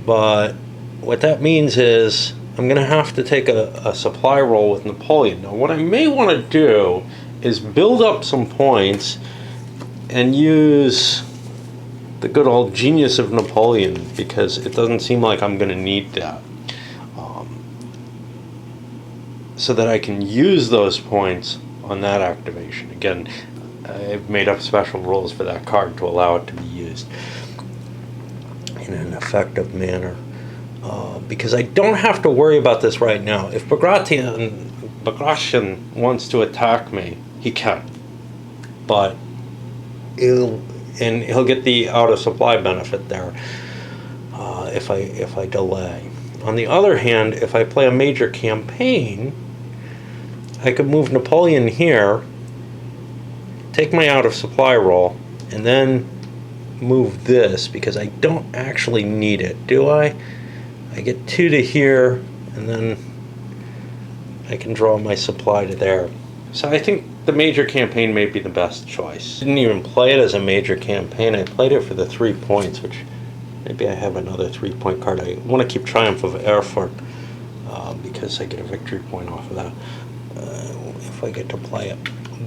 But what that means is I'm going to have to take a supply roll with Napoleon. Now, what I may want to do is build up some points and use the good old genius of Napoleon, because it doesn't seem like I'm going to need that. So that I can use those points on that activation. Again, I've made up special rules for that card to allow it to be used in an effective manner. Because I don't have to worry about this right now. If Bagration wants to attack me, he can. But he'll get the out of supply benefit there if I delay. On the other hand, if I play a major campaign, I could move Napoleon here, take my out of supply roll, and then move this, because I don't actually need it, do I? I get 2 to here, and then I can draw my supply to there. So I think the major campaign may be the best choice. Didn't even play it as a major campaign. I played it for the 3 points, which maybe I have another 3-point card. I want to keep Triumph of Erfurt because I get a victory point off of that if I get to play it.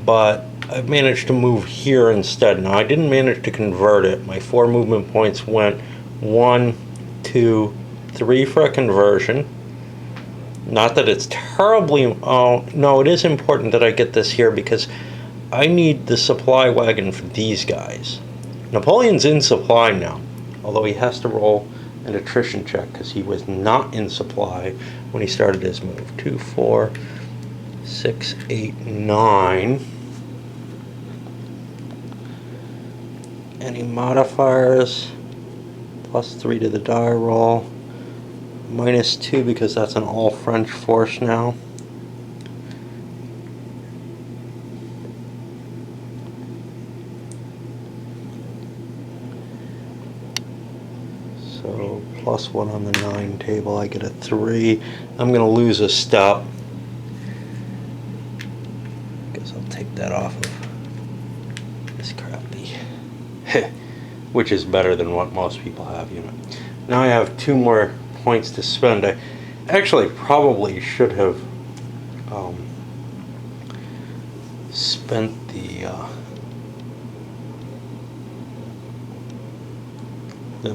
But I've managed to move here instead. Now, I didn't manage to convert it. My 4 movement points went 1, 2, 3 for a conversion. Not that it's terribly... Oh, no, it is important that I get this here because I need the supply wagon for these guys. Napoleon's in supply now, although he has to roll an attrition check because he was not in supply when he started his move. 2, 4, 6, 8, 9. Any modifiers? +3 to the die roll. -2 because that's an all French force now. So +1 on the 9 table, I get a 3. I'm going to lose a step. Guess I'll take that off of this crappy, which is better than what most people have, you know. Now I have 2 more points to spend. I actually probably should have spent the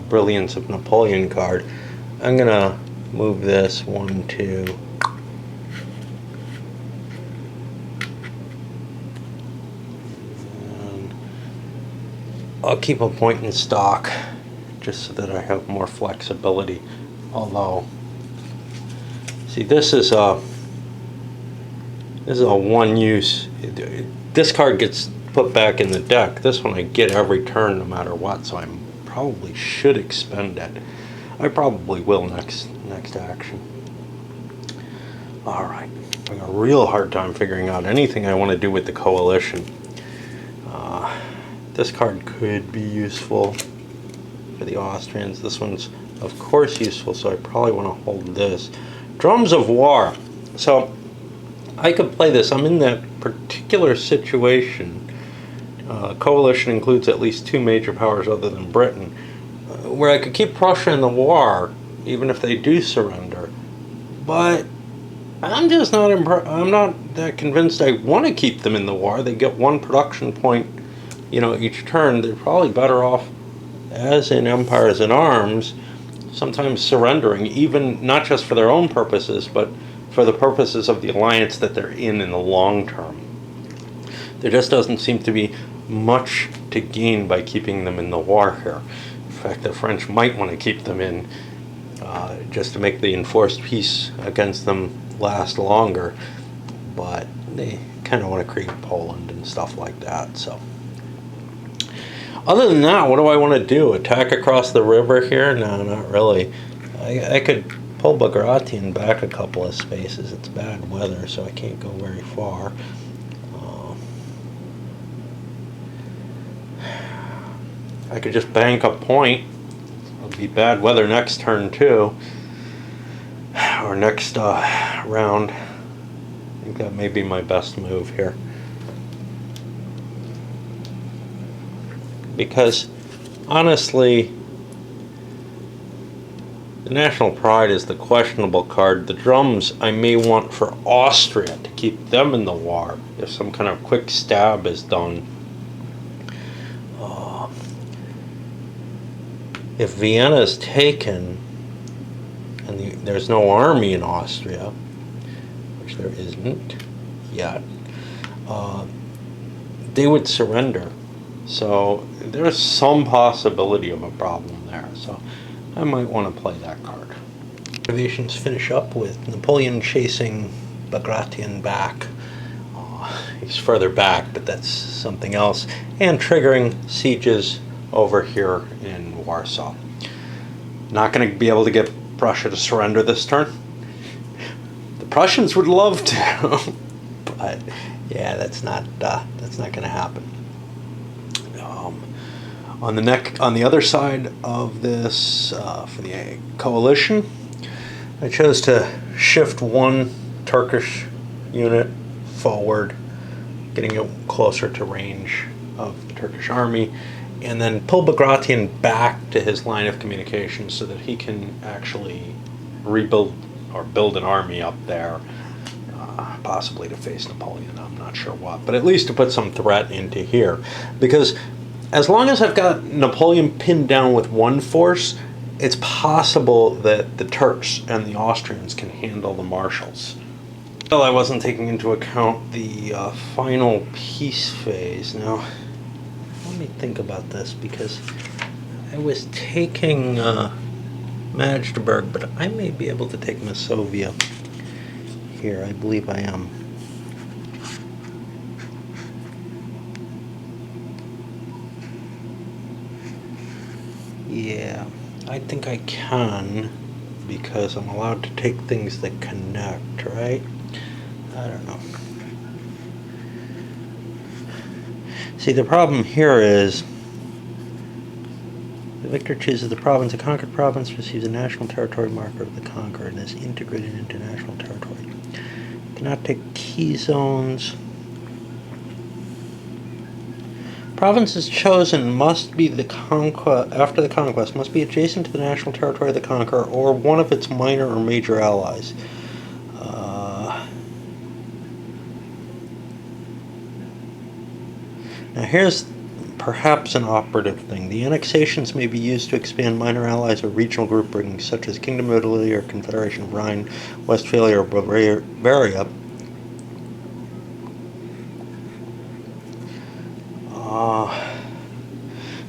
Brilliance of Napoleon card. I'm gonna move this 1, 2. And I'll keep a point in stock just so that I have more flexibility. Although, see, this is a one use. This card gets put back in the deck. This one I get every turn no matter what, so I probably should expend it. I probably will next action. Alright, I got a real hard time figuring out anything I want to do with the coalition. This card could be useful for the Austrians. This one's of course useful, so I probably want to hold this. Drums of War. So I could play this. I'm in that particular situation. Coalition includes at least 2 major powers other than Britain, where I could keep Prussia in the war even if they do surrender. But I'm just not I'm not that convinced I want to keep them in the war. They get 1 production point, you know, each turn. They're probably better off, as in Empires in Arms, sometimes surrendering, even not just for their own purposes, but for the purposes of the alliance that they're in the long term. There just doesn't seem to be much to gain by keeping them in the war here. In fact, the French might want to keep them in just to make the enforced peace against them last longer, but they kind of want to create Poland and stuff like that. So other than that, what do I want to do? Attack across the river here? No, not really. I could pull Bagration back a couple of spaces. It's bad weather, so I can't go very far. I could just bank a point. It'll be bad weather next turn too, or next round. I think that may be my best move here, because honestly, The national pride is the questionable card. The drums I may want for Austria to keep them in the war if some kind of quick stab is done. If Vienna is taken and there's no army in Austria, which there isn't yet, they would surrender. So there's some possibility of a problem there. So I might want to play that card. Activations finish up with Napoleon chasing Bagration back. He's further back, but that's something else. And triggering sieges over here in Warsaw. Not going to be able to get Prussia to surrender this turn. The Prussians would love to, but yeah, that's not going to happen. On the other side of this, for the coalition, I chose to shift one Turkish unit forward, getting it closer to range of the Turkish army, and then pull Bagration back to his line of communication so that he can actually rebuild or build an army up there, possibly to face Napoleon. I'm not sure what, but at least to put some threat into here. Because as long as I've got Napoleon pinned down with one force, it's possible that the Turks and the Austrians can handle the marshals. Well, I wasn't taking into account the final peace phase. Now, let me think about this, because I was taking Magdeburg, but I may be able to take Masovia here. I believe I am. Yeah, I think I can, because I'm allowed to take things that connect, right? I don't know. See, the problem here is the victor chooses the province. A conquered province receives a national territory marker of the conqueror and is integrated into national territory. Cannot take key zones. Provinces chosen must be after the conquest must be adjacent to the national territory of the conqueror or one of its minor or major allies. Now here's perhaps an operative thing. The annexations may be used to expand minor allies or regional groupings such as Kingdom of Italy or Confederation of Rhine, Westphalia, or Bavaria.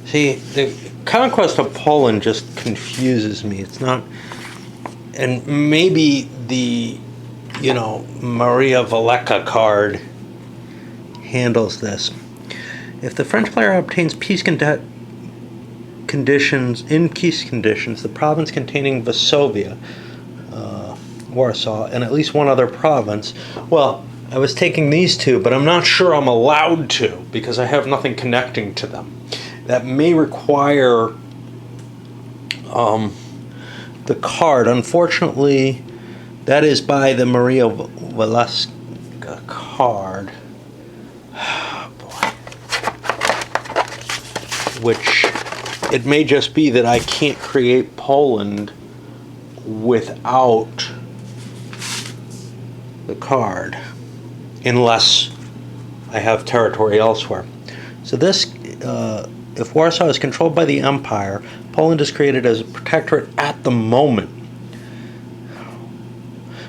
See, the conquest of Poland just confuses me. It's not, and maybe the, Maria Valeka card handles this. If the French player obtains peace conditions, the province containing Varsovia, Warsaw, and at least one other province, well, I was taking these two, but I'm not sure I'm allowed to because I have nothing connecting to them. That may require the card. Unfortunately, that is by the Maria Valeka card. Which it may just be that I can't create Poland without the card unless I have territory elsewhere. So this, if Warsaw is controlled by the Empire, Poland is created as a protectorate at the moment,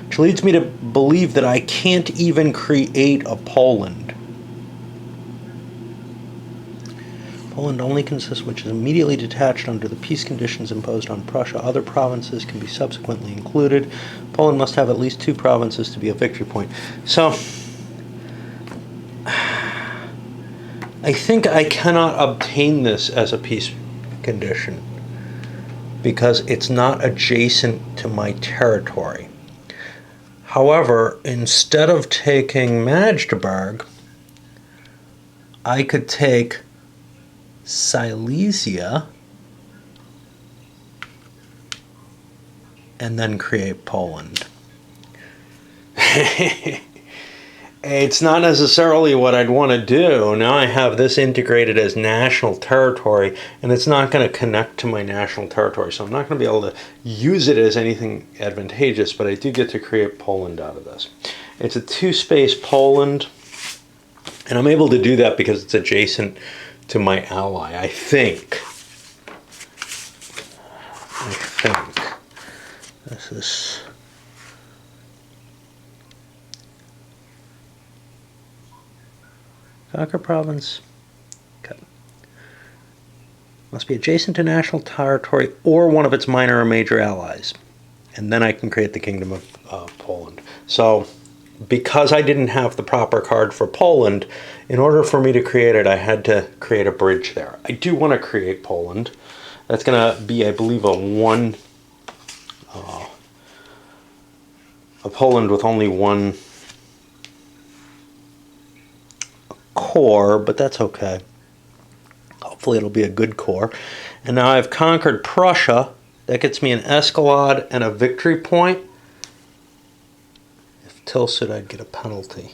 which leads me to believe that I can't even create a Poland. Poland only consists which is immediately detached under the peace conditions imposed on Prussia. Other provinces can be subsequently included. Poland must have at least 2 provinces to be a victory point. So, I think I cannot obtain this as a peace condition because it's not adjacent to my territory. However, instead of taking Magdeburg, I could take Silesia and then create Poland. It's not necessarily what I'd want to do. Now I have this integrated as national territory, and it's not going to connect to my national territory, so I'm not going to be able to use it as anything advantageous, but I do get to create Poland out of this. It's a two-space Poland, and I'm able to do that because it's adjacent to my ally, I think. This is... Conquer province. Okay. Must be adjacent to national territory or one of its minor or major allies. And then I can create the Kingdom of Poland. So, because I didn't have the proper card for Poland, in order for me to create it, I had to create a bridge there. I do want to create Poland. That's going to be, I believe, a Poland with only one core, but that's okay. Hopefully it'll be a good core. And now I've conquered Prussia. That gets me an escalade and a victory point. If Tilsit, I'd get a penalty.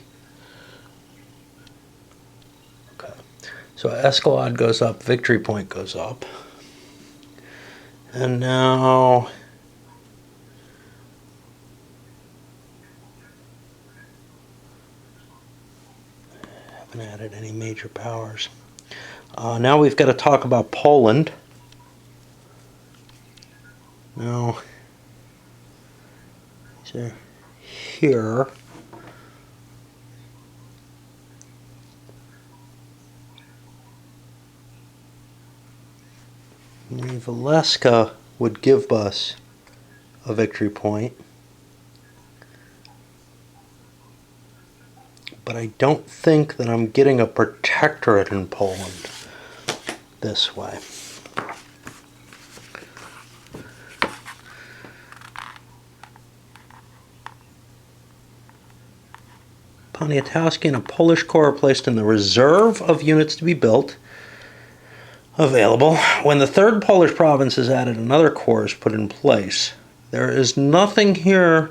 Okay. So escalade goes up, victory point goes up. And now... added any major powers. Now we've got to talk about Poland. Now, these are here. Valeska would give us a victory point. But I don't think that I'm getting a protectorate in Poland this way. Poniatowski and a Polish corps are placed in the reserve of units to be built available. When the third Polish province is added, another corps is put in place. There is nothing here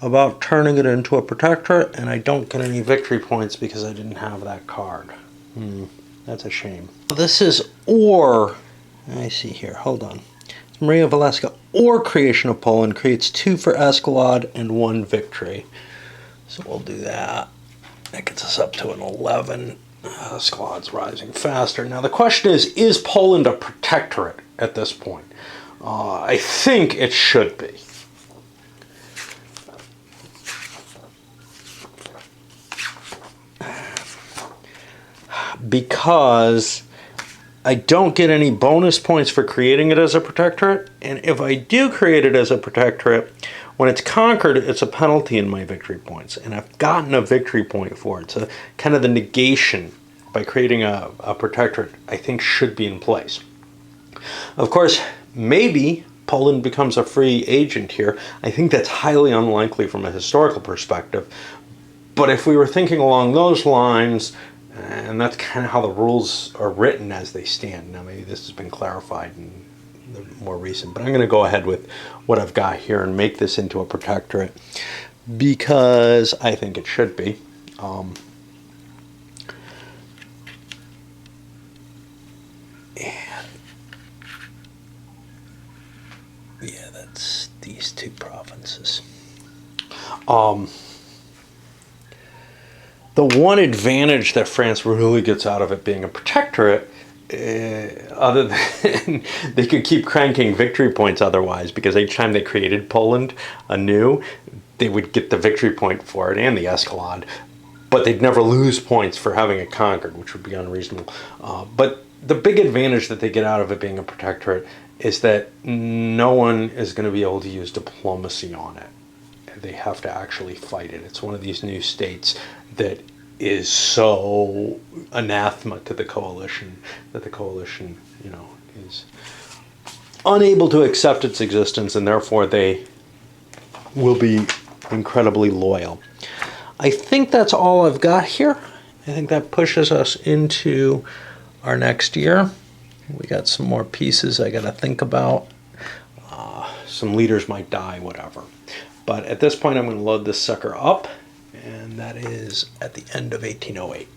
about turning it into a protectorate, and I don't get any victory points because I didn't have that card. That's a shame. This is or, I see here, hold on. Maria Valeska or creation of Poland creates 2 for escalade and 1 victory. So we'll do that. That gets us up to an 11. Escalade's rising faster. Now the question is Poland a protectorate at this point? I think it should be. Because I don't get any bonus points for creating it as a protectorate, and if I do create it as a protectorate, when it's conquered, it's a penalty in my victory points, and I've gotten a victory point for it. So kind of the negation by creating a protectorate, I think, should be in place. Of course, maybe Poland becomes a free agent here. I think that's highly unlikely from a historical perspective, but if we were thinking along those lines, and that's kind of how the rules are written as they stand. Now maybe this has been clarified in the more recent, but I'm going to go ahead with what I've got here and make this into a protectorate because I think it should be. And yeah, that's these 2 provinces. The one advantage that France really gets out of it being a protectorate, other than they could keep cranking victory points otherwise, because each time they created Poland anew, they would get the victory point for it and the escalade, but they'd never lose points for having it conquered, which would be unreasonable. But the big advantage that they get out of it being a protectorate is that no one is going to be able to use diplomacy on it. They have to actually fight it. It's one of these new states that is so anathema to the coalition that the coalition, is unable to accept its existence, and therefore they will be incredibly loyal. I think that's all I've got here. I think that pushes us into our next year. We got some more pieces I got to think about. Some leaders might die, whatever. But at this point, I'm going to load this sucker up and that is at the end of 1808.